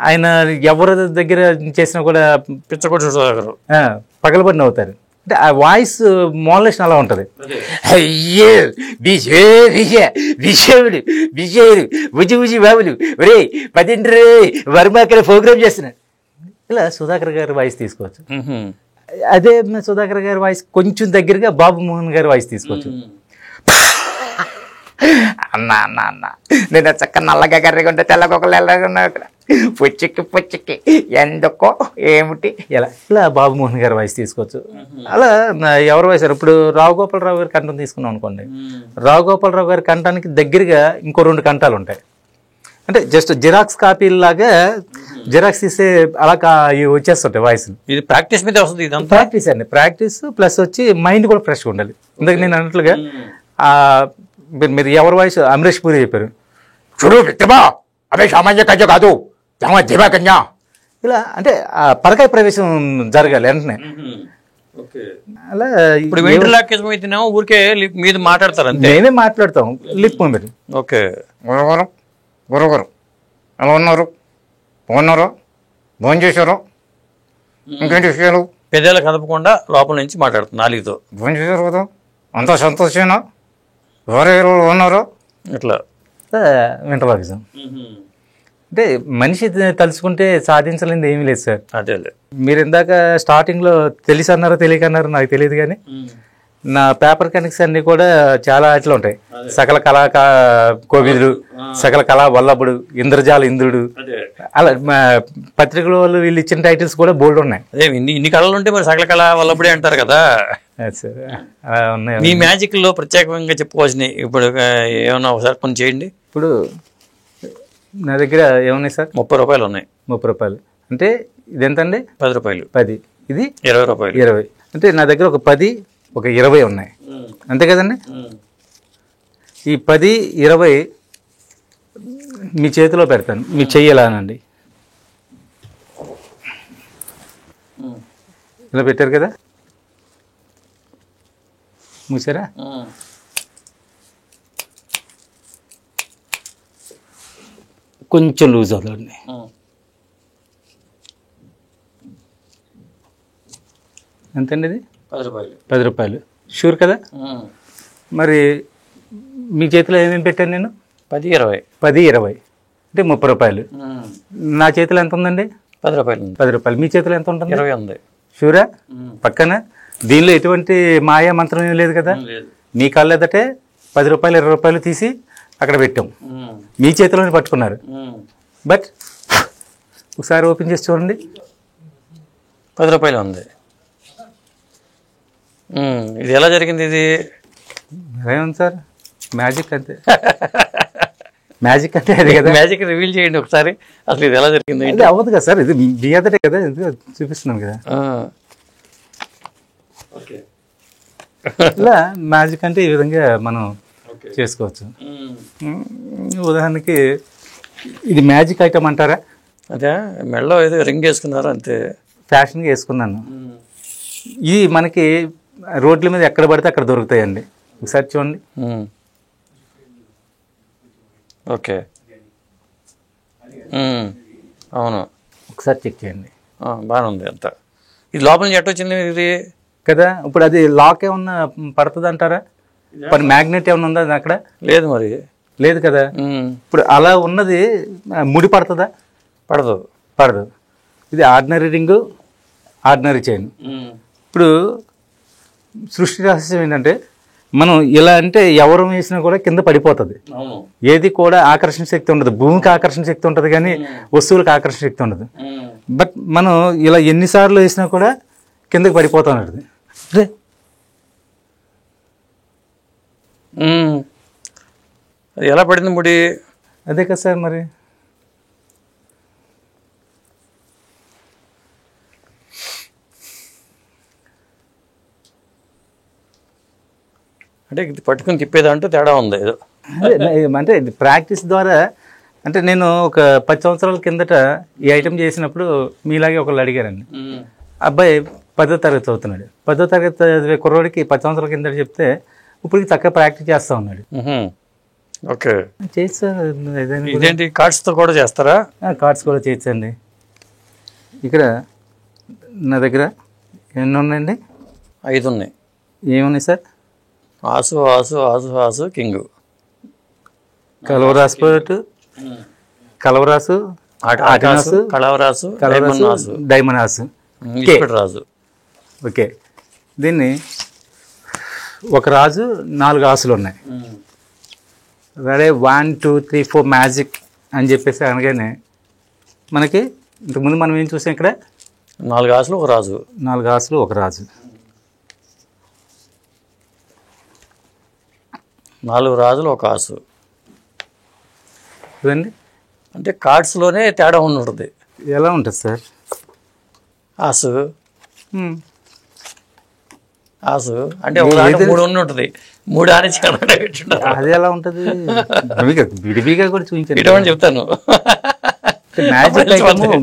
ఆయన ఎవరి దగ్గర చేసినా కూడా పిచ్చకొట్టు సుధాకర్ పగలబడిన అవుతారు. అంటే ఆ వాయిస్ మోడలేషన్ అలా ఉంటుంది. అయ్యో విజయుడు బుజి బుజి బాబులు ఒరే 10 వర్మ అక్కడ ప్రోగ్రామ్ చేస్తున్నాడు. ఇలా సుధాకర్ గారి వాయిస్ తీసుకోవచ్చు. అదే సుధాకర్ గారి వాయిస్ కొంచెం దగ్గరగా బాబు మోహన్ గారి వాయిస్ తీసుకోవచ్చు. అన్నా అన్న అన్న నేను చక్క నల్లగా కర్రీగా ఉంటే తెల్లకొకలు ఎల్లగా ఉన్నా పుచ్చికి ఎందుకో ఏమిటి ఇలా ఇలా బాబు మోహన్ గారి వాయిస్ తీసుకోవచ్చు. అలా ఎవరు వాయిస్ ఇప్పుడు రావు గోపాలరావు గారి కంఠం తీసుకున్నాం అనుకోండి, రావు గోపాలరావు గారి కంఠానికి దగ్గరగా ఇంకో 2 కంఠాలు ఉంటాయి. అంటే జస్ట్ జిరాక్స్ కాపీలాగా జిరాక్స్ తీసే అలా వచ్చేస్తుంటాయి వాయిస్. ఇది ప్రాక్టీస్ మీద వస్తుంది, ఇదంతా ప్రాక్టీస్ అండి. ప్రాక్టీస్ ప్లస్ వచ్చి మైండ్ కూడా ఫ్రెష్గా ఉండాలి. ఇందాక నేను అన్నట్లుగా మీరు ఎవరి వాయిస్ అమరీష్ పూరి చెప్పారు, చూడు మిత్రమా, అవి సామాన్య కన్య కాదు, ధీమా కన్యా. ఇలా అంటే పరకాయ ప్రవేశం జరగాలి వెంటనే. అలా ఇప్పుడు వెంట్రలాక్విజం అయితేనేమో ఊరికే మీద మాట్లాడతారు అంతే, మేమే మాట్లాడతాం లిప్ మూమెంట్. ఓకే. గురుగారు ఎలా ఉన్నారు, బాగున్నారా, భోజనం చేశారు, ఇంకేంటి విషయాలు? పెద్దలు కదపకుండా లోపల నుంచి మాట్లాడుతుంది నాలుగుతో. భోజనం చేశారు కదా, అంతా సంతోషమేనా, వేరే ఉన్నారా? ఇట్లా వెంట్రలాక్విజం అంటే మనిషి తలుచుకుంటే సాధించలేనిది ఏమీ లేదు సార్. అదే మీరు ఇందాక స్టార్టింగ్లో తెలిసి అన్నారో తెలియకన్నారో నాకు తెలియదు, కానీ నా పేపర్ కనిక్స్ అన్నీ కూడా చాలా అట్లా ఉంటాయి. సకల కళా కోవిదుడు, సకల కళా వల్లభుడు, ఇంద్రజాల ఇంద్రుడు, అలా పత్రికల వాళ్ళు వీళ్ళు ఇచ్చిన టైటిల్స్ కూడా బోల్డ్ ఉన్నాయి. అదే ఇన్ని కళలు ఉంటే మరి సకల కళ వల్లప్పుడే అంటారు కదా. సార్ అలా ఉన్నాయి. మీ మ్యాజిక్లో ప్రత్యేకంగా చెప్పుకోవాల్సినవి ఇప్పుడు ఏమన్నా ఒకసారి కొన్ని చేయండి. ఇప్పుడు నా దగ్గర ఏమున్నాయి సార్? 30 రూపాయలు ఉన్నాయి. 30 రూపాయలు అంటే ఇది ఎంతండి? 10 రూపాయలు. 10, ఇది 20 రూపాయలు. 20 అంటే నా దగ్గర ఒక 10 ఒక 20 ఉన్నాయి, అంతే కదండి. ఈ 10, 20 మీ చేతిలో పెడతాను, మీ చెయ్యాలనండి. ఇలా పెట్టారు కదా, మూసారా? కొంచెం లూజ్ అవుతుంది. ఎంతండి ఇది? 10 రూపాయలు. 10 రూపాయలు షూర్ కదా? మరి మీ చేతిలో ఏమేమి పెట్టాను నేను? 10, 20. 10, 20 అంటే 30 రూపాయలు. నా చేతిలో ఎంత ఉందండి? 10 రూపాయలు. 10 రూపాయలు. మీ చేతిలో ఎంత ఉంటుంది? 20 ఉంది. షూరా? పక్కన దీనిలో ఎటువంటి మాయా మంత్రం ఏం లేదు కదా. మీ కాళ్ళు ఎదటే 10 రూపాయలు 20 రూపాయలు తీసి అక్కడ పెట్టాం, మీ చేతిలోనే పట్టుకున్నారు. బట్ ఒకసారి ఓపెన్ చేసి చూడండి, 10 రూపాయలు ఉంది. ఇది ఎలా జరిగింది? ఇది ఏముంది సార్, మ్యాజిక్ అంతే. మ్యాజిక్ అంటే అది కదా. మ్యాజిక్ రివీల్ చేయండి ఒకసారి, అసలు ఇది ఎలా జరిగింది? ఇది అవ్వదు కదా సార్, ఇది మీ అదటే కదా, ఇది చూపిస్తున్నాం కదా. ఇలా మ్యాజిక్ అంటే ఈ విధంగా మనం చేసుకోవచ్చు. ఉదాహరణకి ఇది మ్యాజిక్ ఐటమ్ అంటారా? అదే మెడలో ఏదో రింగ్ వేసుకున్నారు అంతే, ఫ్యాషన్గా వేసుకున్నాను. ఇది మనకి రోడ్ల మీద ఎక్కడ పడితే అక్కడ దొరుకుతాయండి, ఒకసారి చూడండి. ఓకే, అవును, ఒకసారి చెక్ చేయండి. బాగానే ఉంది అంతా. ఇది లోపల నుంచి ఎట్ట వచ్చింది ఇది కదా? ఇప్పుడు అది లాక్ ఏమన్నా పడుతుంది అంటారా? మరి మ్యాగ్నెట్ ఏమన్నా ఉందా అక్కడ? లేదు, మరి లేదు కదా. ఇప్పుడు అలా ఉన్నది ముడి పడుతుందా? పడదు. పడదు. ఇది ఆర్డినరీ రింగు, ఆర్డినరీ చైన్. ఇప్పుడు సృష్టి రహస్యం ఏంటంటే మనం ఇలా అంటే ఎవరు వేసినా కూడా కింద పడిపోతుంది. ఏది కూడా ఆకర్షణ శక్తి ఉండదు. భూమికి ఆకర్షణ శక్తి ఉంటుంది కానీ వస్తువులకు ఆకర్షణ శక్తి ఉండదు. బట్ మనం ఇలా ఎన్నిసార్లు వేసినా కూడా కిందకి పడిపోతూ ఉంటుంది. అది ఎలా పడింది ముడి? అదే కదా సార్. మరి అంటే ఇది పట్టుకుని తిప్పేదంటూ తేడా ఉంది ఏదో. అంటే ఇది ప్రాక్టీస్ ద్వారా. అంటే నేను ఒక 10 సంవత్సరాల కిందట ఈ ఐటెం చేసినప్పుడు మీలాగే ఒకళ్ళు అడిగారండి. అబ్బాయి 10వ తరగతి చదువుతున్నాడు. 10వ తరగతి చదివే కుర్రోడికి 10 సంవత్సరాల కిందట చెప్తే ఇప్పటికి చక్కగా ప్రాక్టీస్ చేస్తూ ఉన్నాడు. ఓకే, చేయొచ్చు సార్. ఇదేంటి కార్డ్స్తో కూడా చేస్తారా? కార్డ్స్ కూడా చేయొచ్చండి. ఇక్కడ నా దగ్గర ఎన్ని ఉన్నాయండి? 5 ఉన్నాయి. ఏమున్నాయి సార్? ఆసు ఆసు ఆసు ఆసు కింగు, కలవరాసు పోటు, కలవరాసు, ఆటనాసు, కళవరాసు, డైమండ్ ఆసు, రాజు. ఓకే, దీన్ని ఒక రాజు 4 ఆసులు ఉన్నాయి. రెడీ 1 2 3 4 మ్యాజిక్ అని చెప్పేసి అనగానే మనకి ఇంతకుముందు మనం ఏం చూసాం ఇక్కడ 4 ఆసులు ఒక రాజు. 4 ఆసులు ఒక రాజు. 4 రాజులు ఒక ఆసు. చూడండి అంటే కార్డ్స్లోనే తేడా ఉంటుంది. ఎలా ఉంటుంది సార్? ఆసు ఉమ్. ఆసు అంటే ఒక దాంట్లో 3 ఉంటుంది. 3 ఆనిచ్చి కనబడేట్టున్నారు. అది ఎలా ఉంటుంది? విడివిగా కూడా చూపించండి. ఇటువంటి చెప్తాను. మ్యాజిక్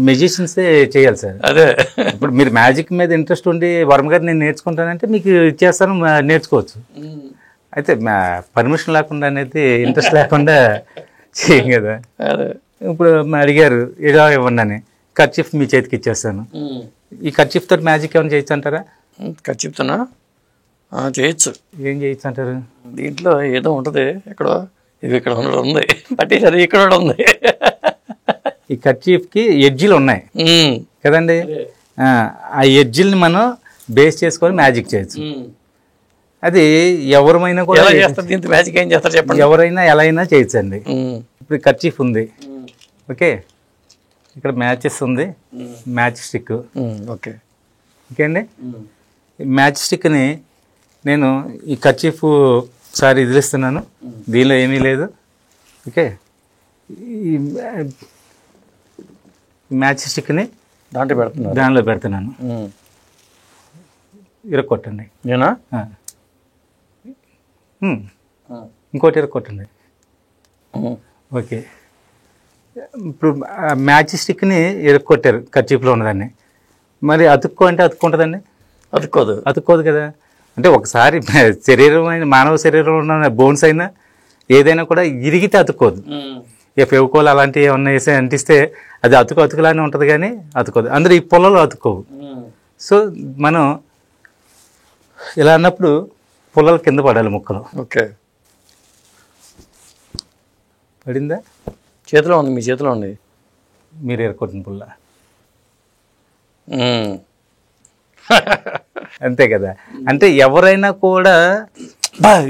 మెజిషియన్సే చేయాలి సార్. అదే ఇప్పుడు మీరు మ్యాజిక్ మీద ఇంట్రెస్ట్ ఉండి వర్మ గారు నేను నేర్చుకుంటానంటే మీకు ఇచ్చేస్తాను, నేర్చుకోవచ్చు. అయితే పర్మిషన్ లేకుండా అనేది ఇంట్రెస్ట్ లేకుండా చేయం కదా. అదే ఇప్పుడు అడిగారు ఇలా ఇవ్వండి అని, కర్చీఫ్ మీ చేతికి ఇచ్చేస్తాను. ఈ కర్చీఫ్ తోటి మ్యాజిక్ ఏమైనా చేయొచ్చు అంటారా? చెప్తానా? చేయొచ్చు. ఏం చేయొచ్చు అంటారు? దీంట్లో ఏదో ఉంటుంది. ఎక్కడో ఇది ఇక్కడ ఉంది, పట్టేసరి ఇక్కడ ఉంది. ఈ కర్చీఫ్కి ఎడ్జిలు ఉన్నాయి కదండి. ఆ ఎడ్జిల్ని మనం బేస్ చేసుకొని మ్యాజిక్ చేయొచ్చు. అది ఎవరైనా కూడా దీంతో మ్యాజిక్ ఏం చేస్తారు చెప్పండి. ఎవరైనా ఎలా అయినా చేయొచ్చండి. ఇప్పుడు కర్చీఫ్ ఉంది, ఓకే, ఇక్కడ మ్యాచెస్ ఉంది, మ్యాచ్ స్టిక్, ఓకే ఓకే అండి. మ్యాచ్ స్టిక్ని నేను ఈ కర్చీఫ్ సారి వదిలిస్తున్నాను, దీనిలో ఏమీ లేదు, ఓకే. ఈ మ్యాచ్ స్టిక్ని దానిలో పెడుతున్నాను, ఇరక్కొట్టండి. నేనా? ఇంకోటి ఇరక్కొట్టండి, ఓకే. ఇప్పుడు మ్యాచ్ స్టిక్ని ఇరక్కొట్టారు కర్చీఫ్లో ఉన్నదాన్ని, మరి అతుక్కో అంటే అతుక్కుంటుందండి? అతుక్కోదు కదా. అంటే ఒకసారి శరీరమైన మానవ శరీరంలో ఉన్న బోన్స్ అయినా ఏదైనా కూడా ఇరిగితే అతుక్కోదు. ఇక ఫెవికోల్ అలాంటివి ఏమన్నా వేసి అంటిస్తే అది అతుకులానే ఉంటుంది కానీ అతుక్కోదు. అందరూ ఈ పొలాలు అతుక్కోవు. సో మనం ఇలా అన్నప్పుడు పొలాలు కింద పడాలి ముక్కలు. ఓకే, పడిందా? చేతిలో ఉంది, మీ చేతిలో ఉంది. మీరు ఎరకొట్టిన పుల్ల అంతే కదా. అంటే ఎవరైనా కూడా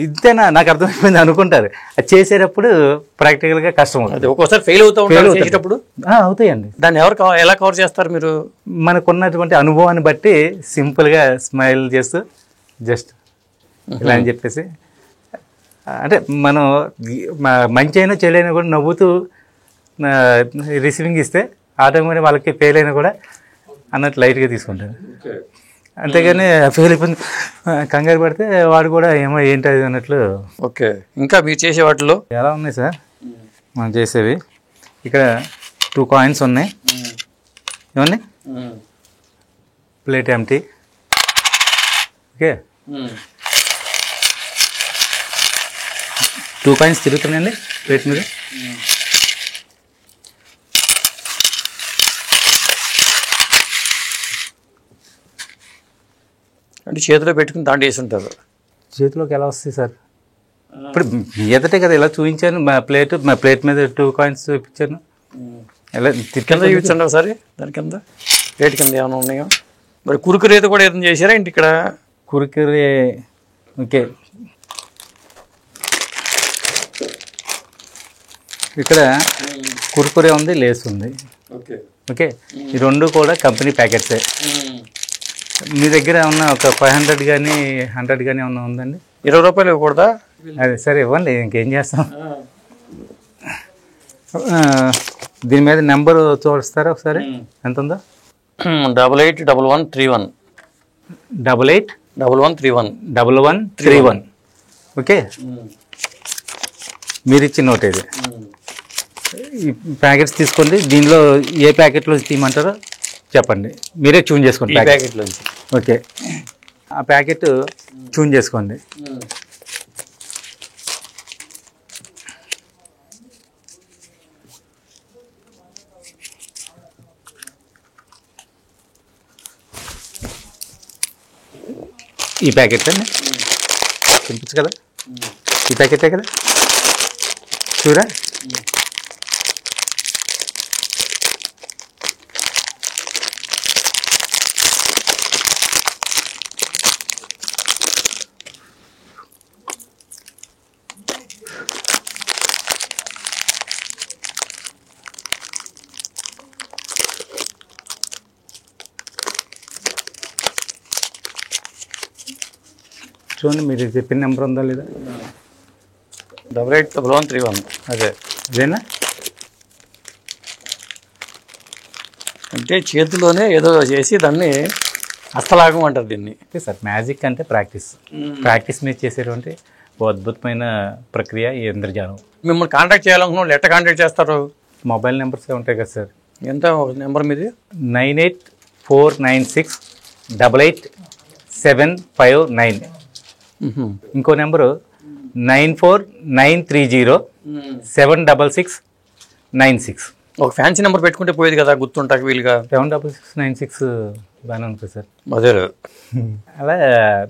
ఇంతేనా నాకు అర్థమైపోయింది అనుకుంటారు. అది చేసేటప్పుడు ప్రాక్టికల్గా కష్టం అవుతుంది. ఒక్కోసారి ఫెయిల్ అవుతాడు. అవుతాయండి. దాన్ని ఎలా కవర్ చేస్తారు మీరు? మనకున్నటువంటి అనుభవాన్ని బట్టి సింపుల్గా స్మైల్ చేస్తూ జస్ట్ ఇలా అని చెప్పేసి, అంటే మనం మంచి అయినా చెడైనా కూడా నవ్వుతూ రిసీవింగ్ ఇస్తే ఆటోమేటిక్ వాళ్ళకి ఫెయిల్ అయినా కూడా అన్నట్టు లైట్గా తీసుకుంటారు. అంతేగాని ఫెయిల్ అయిపోయింది కంగారు పడితే వాడు కూడా ఏమో ఏంటి అది అన్నట్లు. ఓకే, ఇంకా మీరు చేసే వాటిలో ఎలా ఉన్నాయి సార్ మనం చేసేవి? ఇక్కడ 2 కాయిన్స్ ఉన్నాయి, ఏమన్నా ప్లేట్ ఎంటీ, ఓకే. 2 కాయిన్స్ తిరుగుతున్నాయండి ప్లేట్ మీద. అంటే చేతిలో పెట్టుకుని దాంట్లో వేసి ఉంటారు. చేతిలోకి ఎలా వస్తాయి సార్? ఇప్పుడు ఎదటే కదా ఇలా చూపించాను, మా ప్లేట్ మీద 2 కాయిన్స్ చూపించాను. ఎలా కింద చూపించండి ఒకసారి. దాని కింద ప్లేట్ కింద ఏమైనా ఉన్నాయో. మరి కురుకురేది కూడా ఏదైనా చేశారా ఏంటి? ఇక్కడ కురుకురే, ఓకే. ఇక్కడ కురుకురే ఉంది, లేస్ ఉంది, ఓకే. ఈ 2 కూడా కంపెనీ ప్యాకెట్సే. మీ దగ్గర ఉన్న ఒక 500 కానీ 100 కానీ ఏమన్నా ఉందండి? 20 రూపాయలు ఇవ్వకూడదా? అదే సరే ఇవ్వండి, ఇంకేం చేస్తాం. దీని మీద నెంబర్ చూస్తారా ఒకసారి, ఎంత ఉందో? 881131. 881131, ఓకే. మీరు ఇచ్చిన నోట్ ఇది. ఈ ప్యాకెట్స్ తీసుకోండి, దీనిలో ఏ ప్యాకెట్లో తీయమంటారో చెప్పండి, మీరే చూన్ చేసుకోండి. ప్యాకెట్లోంచి, ఓకే. ఆ ప్యాకెట్ చూన్ చేసుకోండి. ఈ ప్యాకెట్ అండి కనిపించు కదా, ఈ ప్యాకెటే కదా, చూరా. లిస్ట్లోనే మీరు చెప్పిన నెంబర్ ఉందా లేదా? 881131. అదే అదేనా? అంటే చేతిలోనే ఏదో చేసి దాన్ని హస్తలాగం అంటారు దీన్ని. ఓకే సార్, మ్యాజిక్ అంటే ప్రాక్టీస్ మీద చేసేటువంటి ఓ అద్భుతమైన ప్రక్రియ ఈ ఇంద్రజాలం. మిమ్మల్ని కాంటాక్ట్ చేయాలనుకున్న వాళ్ళు ఎట్లా కాంటాక్ట్ చేస్తారు? మొబైల్ నెంబర్స్ ఉంటాయి కదా సార్. ఎంత ఒక నెంబర్ మీది? 9849688759. ఇంకో నెంబరు 9493076696. ఒక ఫ్యాన్సీ నెంబర్ పెట్టుకుంటే పోయేది కదా, గుర్తుంటాక వీలుగా. 76696 బాగానే ఉంటుంది సార్. అదే అలా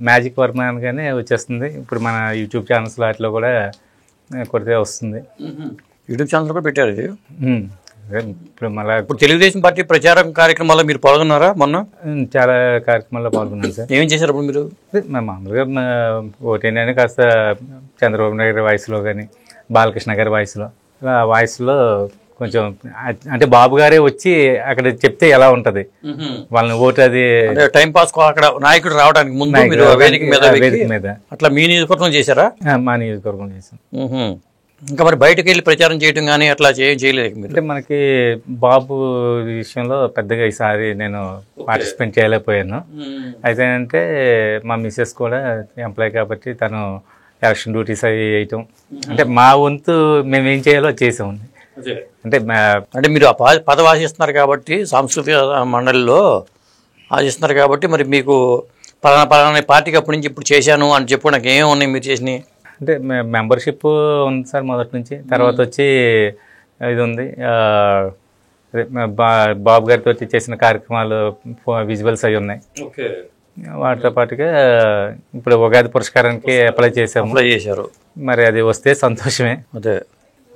మ్యాజిక్ వర్మ అనగానే వచ్చేస్తుంది. ఇప్పుడు మన యూట్యూబ్ ఛానల్స్ వాటిలో కూడా కొడితే వస్తుంది. యూట్యూబ్ ఛానల్ కూడా పెట్టారు ఇది. ఇప్పుడు మళ్ళీ ఇప్పుడు తెలుగుదేశం పార్టీ ప్రచారం కార్యక్రమాల్లో మీరు పాల్గొన్నారా? మొన్న చాలా కార్యక్రమాల్లో పాల్గొన్నాను సార్. ఏం చేశారు అప్పుడు మీరు? మామూలుగా ఓటేంటని కాస్త చంద్రబాబు నాయుడు గారి వాయిస్లో కానీ బాలకృష్ణ గారి వాయిస్లో వాయిస్లో కొంచెం అంటే బాబు గారే వచ్చి అక్కడ చెప్తే ఎలా ఉంటది వాళ్ళని ఓటు అది టైం పాస్ అక్కడ నాయకుడు రావడానికి ముందు మీరు వేదిక మీద అట్లా మీ నియోజకవర్గం చేశారా? మా నియోజకవర్గం చేశాం. ఇంకా మరి బయటకు వెళ్ళి ప్రచారం చేయడం కానీ అట్లా చేయలేదు మీరు? అంటే మనకి బాబు విషయంలో పెద్దగా ఈసారి నేను పార్టిసిపేట్ చేయలేకపోయాను. అయితే అంటే మా మిస్సెస్ కూడా ఎంప్లాయ్ కాబట్టి తను ఎలక్షన్ డ్యూటీస్ అవి వేయటం, అంటే మా వంతు మేము ఏం చేయాలో చేసాము. అంటే మీరు ఆ పదవి ఆశిస్తున్నారు కాబట్టి, సాంస్కృతిక మండలిలో ఆశిస్తున్నారు కాబట్టి, మరి మీకు పలానా పార్టీకి అప్పటి నుంచి ఇప్పుడు చేశాను అని చెప్పు, నాకు ఏమేమి ఉన్నాయి మీరు చేసినవి? అంటే మెంబర్షిప్ ఉంది సార్ మొదటి నుంచి. తర్వాత వచ్చి ఇది ఉంది, బాబు గారితో చేసిన కార్యక్రమాలు విజువల్స్ అవి ఉన్నాయి. వాటితో పాటుగా ఇప్పుడు ఉగాది పురస్కారానికి అప్లై చేశారు. మరి అది వస్తే సంతోషమే. అదే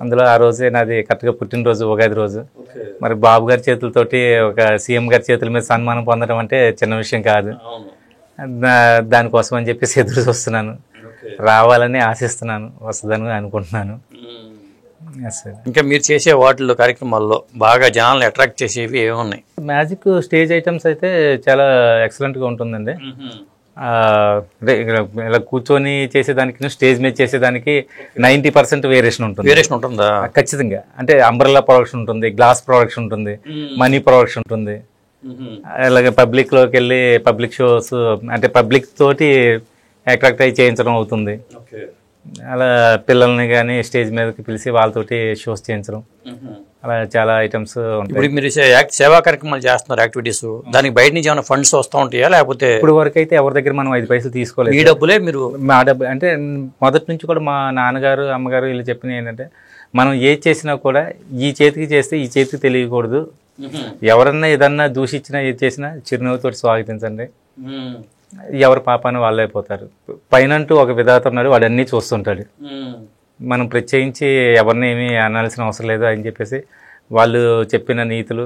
అందులో ఆ రోజే నాది కరెక్ట్గా పుట్టినరోజు, ఉగాది రోజు. మరి బాబు గారి చేతులతోటి ఒక సీఎం గారి చేతుల మీద సన్మానం పొందడం అంటే చిన్న విషయం కాదు. దానికోసం అని చెప్పేసి ఎదురు చూస్తున్నాను, రావాలని ఆశిస్తున్నాను, వస్తుందని అనుకుంటున్నాను. ఇంకా మీరు చేసే వాటిల్లో కార్యక్రమాల్లో బాగా జనాలను అట్రాక్ట్ చేసేవి ఏమున్నాయి? మ్యాజిక్ స్టేజ్ ఐటమ్స్ అయితే చాలా ఎక్సలెంట్గా ఉంటుందండి. అంటే ఇలా కూర్చొని చేసేదానికి స్టేజ్ మీద చేసేదానికి 90% వేరియేషన్ ఉంటుందా? ఖచ్చితంగా. అంటే అంబ్రెల్లా ప్రొడక్షన్ ఉంటుంది, గ్లాస్ ప్రొడక్షన్ ఉంటుంది, మనీ ప్రొడక్షన్ ఉంటుంది. అలాగే పబ్లిక్లోకి వెళ్ళి పబ్లిక్ షోస్ అంటే పబ్లిక్ తోటి అట్రాక్ట్ అయ్యి చేయించడం అవుతుంది. అలా పిల్లల్ని కానీ స్టేజ్ మీదకి పిలిచి వాళ్ళతోటి షోస్ చేయించడం, అలా చాలా ఐటమ్స్ ఉంటాయి. ఇప్పుడు మీరు సేవా కార్యక్రమాలు చేస్తున్నారు, యాక్టివిటీస్, దానికి బయట నుంచి ఏమైనా ఫండ్స్ వస్తూ ఉంటాయా? లేకపోతే ఇప్పుడు వరకు అయితే ఎవరి దగ్గర మనం 5 పైసలు తీసుకోలేదు. ఈ డబ్బులే మీరు? మా డబ్బు అంటే మొదటి నుంచి కూడా మా నాన్నగారు అమ్మగారు వీళ్ళు చెప్పిన ఏంటంటే, మనం ఏది చేసినా కూడా ఈ చేతికి చేస్తే ఈ చేతికి తెలియకూడదు. ఎవరన్నా ఏదన్నా దూషించినా ఏది చేసినా చిరునవ్వుతో స్వాగతించండి. ఎవరి పాపాన్ని వాళ్ళే అయిపోతారు. పైనంటూ ఒక విధాత ఉన్నాడు, వాడు అన్నీ చూస్తుంటాడు. మనం ప్రత్యేకించి ఎవరిని ఏమీ అనాల్సిన అవసరం లేదు అని చెప్పేసి వాళ్ళు చెప్పిన నీతులు,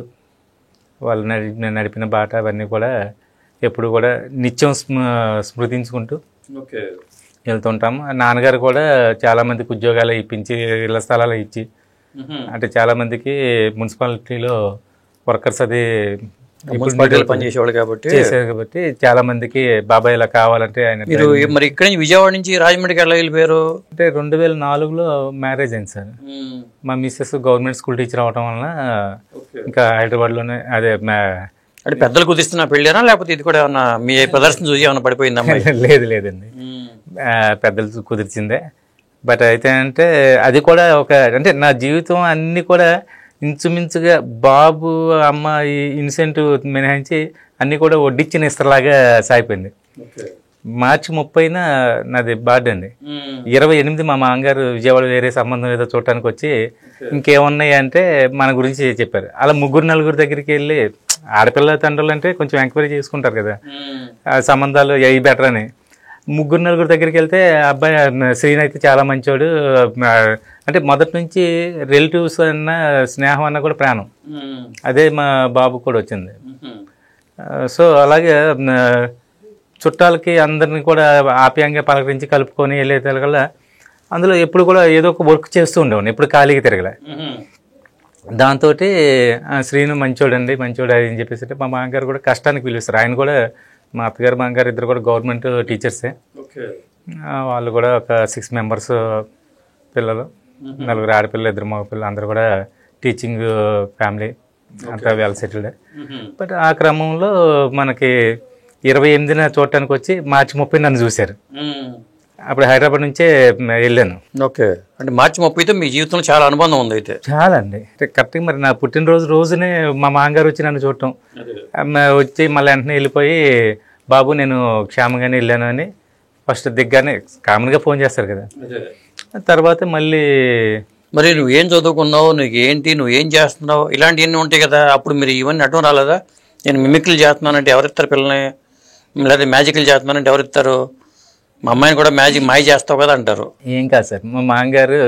వాళ్ళు నడిపిన బాట అవన్నీ కూడా ఎప్పుడు కూడా నిత్యం స్మృతించుకుంటూ వెళ్తుంటాము. నాన్నగారు కూడా చాలామందికి ఉద్యోగాలు ఇప్పించి, ఇళ్ల స్థలాలు ఇచ్చి, అంటే చాలామందికి మున్సిపాలిటీలో వర్కర్స్ అది పనిచేసేవాళ్ళు కాబట్టి చేశారు కాబట్టి చాలా మందికి బాబాయ్ ఇలా కావాలంటే ఆయన. మీరు మరి ఇక్కడ నుంచి విజయవాడ నుంచి రాజమండ్రికి ఎలా వెళ్ళిపోయారు? అంటే 2004లో మ్యారేజ్ అయింది సార్. మా మిస్సెస్ గవర్నమెంట్ స్కూల్ టీచర్ అవడం వలన ఇంకా హైదరాబాద్లోనే అదే అంటే పెద్దలు కుదిస్తున్నా పెళ్ళారా, లేకపోతే ఇది కూడా ఏమన్నా మీ ప్రదర్శన చూసి ఏమన్నా పడిపోయిందా? లేదండి, పెద్దలు కుదిర్చిందే. బట్ అయితే అంటే అది కూడా ఒక అంటే నా జీవితం అన్నీ కూడా ఇంచుమించుగా బాబు అమ్మ ఈ ఇన్సెంటివ్ మినహాయించి అన్నీ కూడా వడ్డిచ్చిన ఇస్తలాగా సాగిపోయింది. మార్చి 30న నాది బర్త్డే అండి. 28 మా మామగారు విజయవాడ వేరే సంబంధం ఏదో చూడటానికి వచ్చి ఇంకేమున్నాయి అంటే మన గురించి చెప్పారు. అలా 3-4 దగ్గరికి వెళ్ళి, ఆడపిల్ల తండ్రులు అంటే కొంచెం ఎంక్వైరీ చేసుకుంటారు కదా సంబంధాలు అవి బెటర్ అని, 3-4 దగ్గరికి వెళ్తే అబ్బాయి శ్రీని అయితే చాలా మంచోడు, అంటే మొదటి నుంచి రిలేటివ్స్ అన్న స్నేహం అన్న కూడా ప్రాణం, అదే మా బాబు కూడా వచ్చింది. సో అలాగే చుట్టాలకి అందరినీ కూడా ఆప్యాయంగా పలకరించి కలుపుకొని వెళ్ళేదల్లా అందులో ఎప్పుడు కూడా ఏదో ఒక వర్క్ చేస్తూ ఉండేవాడిని, ఎప్పుడు ఖాళీగా తిరగలే. దాంతో శ్రీను మంచోడండి మంచోడు అని చెప్పేసి మా మామగారు కూడా కష్టానికి పిలుస్తారు. ఆయన కూడా మా అత్తగారు మామగారు ఇద్దరు కూడా గవర్నమెంట్ టీచర్సే. వాళ్ళు కూడా ఒక 6 మెంబర్స్ పిల్లలు, 4 ఆడపిల్లలు, 2 మగ పిల్లలు, అందరూ కూడా టీచింగ్ ఫ్యామిలీ, అంతా వెల్ సెటిల్డ్. బట్ ఆ క్రమంలో మనకి 28న చూడటానికి వచ్చి మార్చి 30 నన్ను చూశారు. అప్పుడు హైదరాబాద్ నుంచే వెళ్ళాను. ఓకే, అంటే మార్చి 30తో మీ జీవితంలో చాలా అనుబంధం ఉంది అయితే. చాలా అండి. కరెక్ట్గా మరి నా పుట్టినరోజు రోజునే మా మామగారు వచ్చి నన్ను చూడటం, వచ్చి మళ్ళీ వెంటనే వెళ్ళిపోయి బాబు నేను క్షేమంగానే వెళ్ళాను అని ఫస్ట్ దిగ్గానే కామన్గా ఫోన్ చేస్తారు కదా. తర్వాత మళ్ళీ మరి నువ్వు ఏం చదువుకున్నావు, నీకు ఏంటి, నువ్వు ఏం చేస్తున్నావు, ఇలాంటివన్నీ ఉంటాయి కదా. అప్పుడు మీరు ఇవన్నీ అడ్డం రాలేదా? నేను మిమిక్లు చేస్తున్నానంటే ఎవరిస్తారు పిల్లల్ని, లేదా మ్యాజిక్లు చేస్తున్నానంటే ఎవరిస్తారు? మా అమ్మాయిని కూడా మాయ చేస్తావు కదా అంటారు. ఏం కాదు సార్, మా మామగారు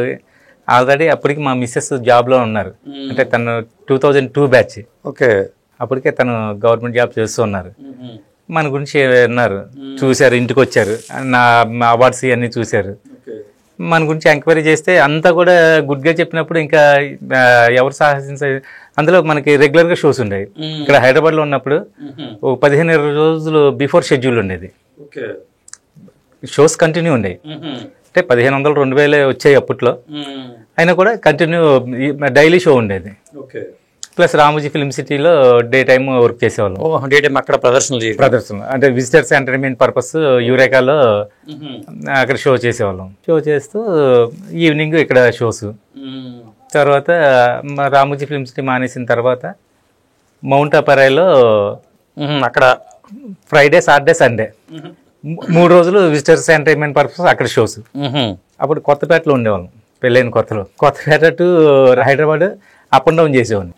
ఆల్రెడీ అప్పటికి మా మిస్సెస్ జాబ్లో ఉన్నారు. అంటే తను 2002 బ్యాచ్. ఓకే, అప్పటికే తను గవర్నమెంట్ జాబ్ చేస్తూ ఉన్నారు. మన గురించి విన్నారు, చూశారు, ఇంటికి వచ్చారు, నా అవార్డ్స్ ఇవన్నీ చూశారు. మన గురించి ఎంక్వైరీ చేస్తే అంతా కూడా గుడ్గా చెప్పినప్పుడు ఇంకా ఎవరు సాహసించారు. అందులో మనకి రెగ్యులర్గా షోస్ ఉండేవి. ఇక్కడ హైదరాబాద్లో ఉన్నప్పుడు ఒక 15-20 రోజులు బిఫోర్ షెడ్యూల్ ఉండేది. షోస్ కంటిన్యూ ఉండేవి. అంటే 1500, 2000 వచ్చాయి అప్పట్లో. అయినా కూడా కంటిన్యూ డైలీ షో ఉండేది. ప్లస్ రామోజీ ఫిల్మ్ సిటీలో డే టైమ్ వర్క్ చేసేవాళ్ళం. డే టైమ్ అక్కడ ప్రదర్శనలు అంటే విజిటర్స్ ఎంటర్టైన్మెంట్ పర్పస్ యురేకాలో అక్కడ షో చేసేవాళ్ళం. షో చేస్తూ ఈవినింగ్ ఇక్కడ షోస్. తర్వాత రామోజీ ఫిల్మ్ సిటీ మానేసిన తర్వాత మౌంట్ అపరైలో అక్కడ ఫ్రైడే, సాటర్డే, సండే 3 రోజులు విజిటర్స్ ఎంటర్టైన్మెంట్ పర్పస్ అక్కడ షోస్. అప్పుడు కొత్తపేటలో ఉండేవాళ్ళం, పెళ్ళైన కొత్తలో. Kothapeta to Hyderabad up and down చేసేవాడిని.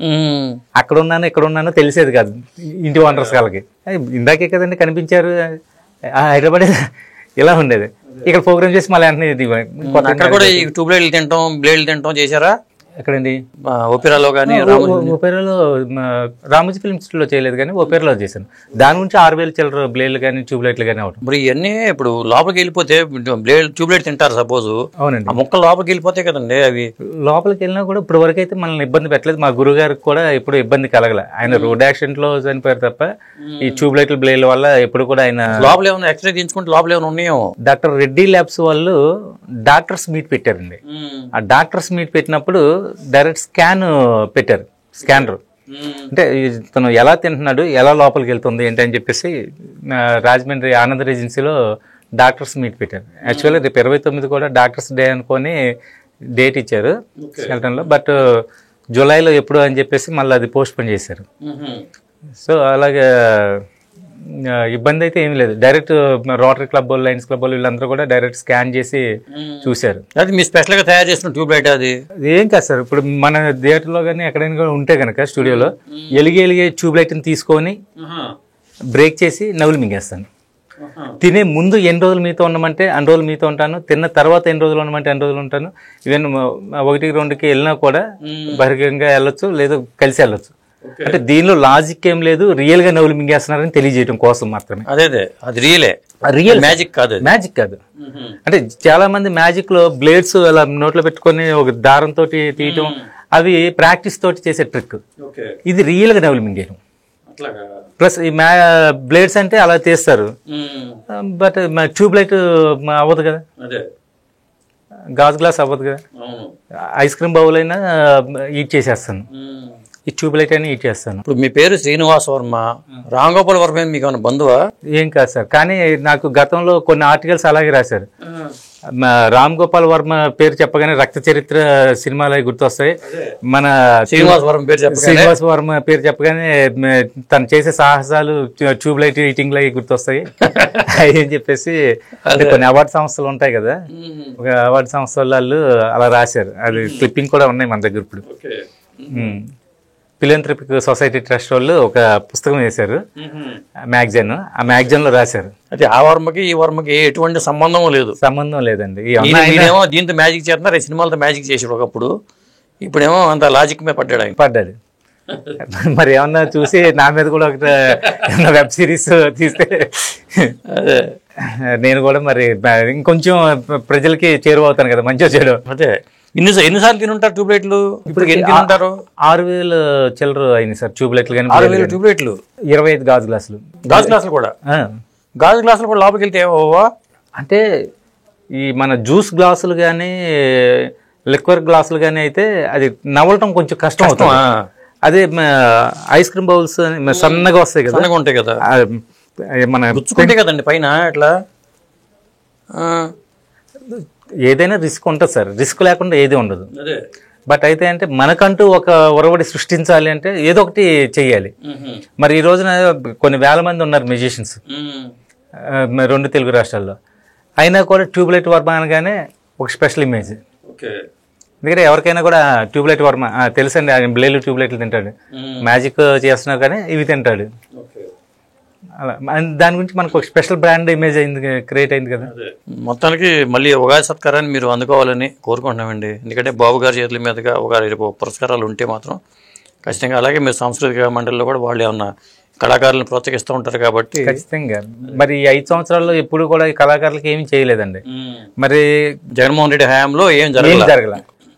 అక్కడ ఉన్నాను ఇక్కడ ఉన్నాను తెలిసేది కాదు ఇంటి ఓనర్స్ వాళ్ళకి. ఇందాకే కదండి కనిపించారు, హైదరాబాద్ ఇలా ఉండేది. ఇక్కడ ప్రోగ్రామ్ చేసి మళ్ళీ వెంటనే బ్లేడ్లు తింటాం చేశారా? ఎక్కడండి? ఓపెరాలో కానీ ఓపెరాలో రామోజీ ఫిల్మ్ సిటీలో చేయలేదు కానీ ఓపెరాలో చేశాను. దాని నుంచి 6000 చిల్లర బ్లేడ్లు కానీ ట్యూబ్లైట్లు కానీ అవడం. మరి ఇవన్నీ ఇప్పుడు లోపలికి వెళ్ళిపోతే ట్యూబ్లైట్ తింటారు సపోజ్. అవునండి, ఆ మొక్కలు లోపలికి వెళ్ళిపోతాయి కదండి. అవి లోపలికి వెళ్ళినా కూడా ఇప్పుడు వరకు అయితే మనల్ని ఇబ్బంది పెట్టలేదు. మా గురువు గారికి కూడా ఎప్పుడు ఇబ్బంది కలగల. ఆయన రోడ్ యాక్సిడెంట్ లో చనిపోయారు తప్ప ఈ ట్యూబ్లైట్లు బ్లేడ్ల వల్ల ఎప్పుడు కూడా ఆయన లోపల ఏమైనా ఎక్స్రే తీసుకుంటే లోపల ఏమైనా ఉన్నాయో. డాక్టర్ రెడ్డి ల్యాబ్స్ వాళ్ళు డాక్టర్స్ మీట్ పెట్టారండి. ఆ డాక్టర్స్ మీట్ పెట్టినప్పుడు డైరెక్ట్ స్కాన్ పెట్టారు, స్కానర్. అంటే తను ఎలా తింటున్నాడు, ఎలా లోపలికి వెళ్తుంది ఏంటి అని చెప్పేసి రాజమండ్రి ఆనంద్ రెజెన్సీలో డాక్టర్స్ మీట్ పెట్టారు. యాక్చువల్గా రేపు 29 కూడా డాక్టర్స్ డే అనుకొని డేట్ ఇచ్చారు సెల్టన్లో. బట్ జూలైలో ఎప్పుడు అని చెప్పేసి మళ్ళీ అది పోస్ట్ పోన్ చేశారు. సో అలాగే ఇబ్బంది అయితే ఏమీ లేదు. డైరెక్ట్ రోటరీ క్లబ్ వాళ్ళు, లయన్స్ క్లబ్ వాళ్ళు వీళ్ళందరూ కూడా డైరెక్ట్ స్కాన్ చేసి చూశారు. అది మీ స్పెషల్గా తయారు చేసిన ట్యూబ్లైట్ అది ఏం కాదు సార్. ఇప్పుడు మన థియేటర్లో కానీ ఎక్కడైనా ఉంటే కనుక స్టూడియోలో ఎలిగే ట్యూబ్లైట్ని తీసుకొని బ్రేక్ చేసి నవ్వులు మింగేస్తాను. తినే ముందు ఎన్ని రోజులు మీతో ఉండమంటే అన్ని రోజులు మీతో ఉంటాను, తిన్న తర్వాత ఎన్ని రోజులు ఉండమంటే అన్ని రోజులు ఉంటాను. ఈవెన్ 1-2కి వెళ్ళినా కూడా బహిరంగంగా వెళ్ళొచ్చు, లేదు కలిసి వెళ్ళొచ్చు. అంటే దీనిలో లాజిక్ ఏం లేదు, రియల్ గా నవ్వులు మింగేస్తున్నారని తెలియజేయడం కోసం మాత్రమే. అదే అది రియల్ మ్యాజిక్ కాదు, మ్యాజిక్ కాదు. అంటే చాలా మంది మ్యాజిక్ లో బ్లేడ్స్ అలా నోట్లో పెట్టుకొని ఒక దారంతో తీయటం, అవి ప్రాక్టీస్ తోటి చేసే ట్రిక్. ఇది రియల్ గా నవ్వులు మింగేయడం. ప్లస్ ఈ బ్లేడ్స్ అంటే అలా తీస్తారు, బట్ ట్యూబ్ లైట్ అవ్వదు కదా, గాజు గ్లాస్ అవ్వదు కదా. ఐస్ క్రీమ్ బౌల్ అయినా ఈట్ చేసేస్తాను, ఈ ట్యూబ్ లైట్ అయినా ఈట్ చేస్తాను. ఇప్పుడు మీ పేరు శ్రీనివాస్ వర్మ, రామ్ గోపాల్ వర్మ మీకు ఏమైనా బంధువా? ఏం కాదు సార్, కానీ నాకు గతంలో కొన్ని ఆర్టికల్స్ అలాగే రాశారు. రామ్ గోపాల్ వర్మ పేరు చెప్పగానే రక్త చరిత్ర సినిమాలు గుర్తొస్తాయి. మన శ్రీనివాస్ వర్మ పేరు చెప్పగానే తను చేసే సాహసాలు, ట్యూబ్ లైట్ ఈటింగ్ లై గుర్తొస్తాయి అని చెప్పేసి కొన్ని అవార్డు సంస్థలు ఉంటాయి కదా, ఒక అవార్డు సంస్థల వాళ్ళు అలా రాశారు. అది క్లిప్పింగ్ కూడా ఉన్నాయి మన దగ్గర ఇప్పుడు. ఫిలాంథ్రపిక్ సొసైటీ ట్రస్ట్ వాళ్ళు ఒక పుస్తకం వేశారు, మ్యాగజైన్. ఆ మ్యాగజైన్ లో రాశారు. అయితే ఆ వర్మకి ఈ వర్మకి ఎటువంటి సంబంధం లేదు? సంబంధం లేదండి. ఏమో దీంతో మ్యాజిక్ చేస్తున్నారు, ఈ సినిమాలతో మ్యాజిక్ చేసాడు ఒకప్పుడు, ఇప్పుడేమో అంత లాజిక్ మీద పడ్డాడు. మరి ఏమన్నా చూసి నా మీద కూడా ఒక వెబ్ సిరీస్ తీస్తే నేను కూడా మరి ఇంకొంచెం ప్రజలకి చేరువవుతాను కదా, మంచిగా చేయడం. అదే ఎన్నిసార్లు తినుంటారు ట్యూబ్లైట్లు? ఇప్పుడు ఎన్ని తింటారు? 6000 చిల్లర అయింది సార్ ట్యూబ్లైట్లు. కానీ 6000 ట్యూబ్లైట్లు, 25 గాజు గ్లాసులు. గాజు గ్లాసులు కూడా లోపలికి వెళ్తే ఏమోవా? అంటే ఈ మన జ్యూస్ గ్లాసులు కానీ లిక్వర్ గ్లాసులు కానీ అయితే అది నవ్వటం కొంచెం కష్టం అవుతుంది. అదే ఐస్ క్రీమ్ బౌల్స్ సన్నగా వస్తాయి కదా, సన్నగా ఉంటాయి కదా, మన గుచ్చుకుంటే కదండి పైన ఇట్లా. ఏదైనా రిస్క్ ఉంటుంది సార్, రిస్క్ లేకుండా ఏది ఉండదు. అదే బట్ అయితే అంటే మనకంటూ ఒక ఒరవడి సృష్టించాలి అంటే ఏదో ఒకటి చెయ్యాలి. మరి ఈ రోజున కొన్ని వేల మంది ఉన్నారు మ్యూజిషియన్స్ 2 తెలుగు రాష్ట్రాల్లో, అయినా కూడా ట్యూబ్లైట్ వర్మ అనగానే ఒక స్పెషల్ ఇమేజ్. ఎందుకంటే ఎవరికైనా కూడా ట్యూబ్లైట్ వర్మ తెలుసండి, ఆయన బ్లేలు ట్యూబ్లైట్లు తింటాడు, మ్యాజిక్ చేస్తున్నా కానీ ఇవి తింటాడు. అలా దాని గురించి మనకు ఒక స్పెషల్ బ్రాండ్ ఇమేజ్ అయింది, క్రియేట్ అయింది కదా. మొత్తానికి మళ్ళీ ఉగాది సత్కారాన్ని మీరు అందుకోవాలని కోరుకుంటున్నామండి. ఎందుకంటే బాబు గారి చేతుల మీదుగా ఉగాది రేపు పురస్కారాలు ఉంటే మాత్రం ఖచ్చితంగా, అలాగే మీరు సాంస్కృతిక మండలిలో కూడా వాళ్ళు ఏమన్నా కళాకారులను ప్రోత్సహిస్తూ ఉంటారు కాబట్టి ఖచ్చితంగా. మరి 5 సంవత్సరాల్లో ఎప్పుడు కూడా ఈ కళాకారులకు ఏమీ చేయలేదండి. మరి జగన్మోహన్ రెడ్డి హయాంలో ఏం జరగల.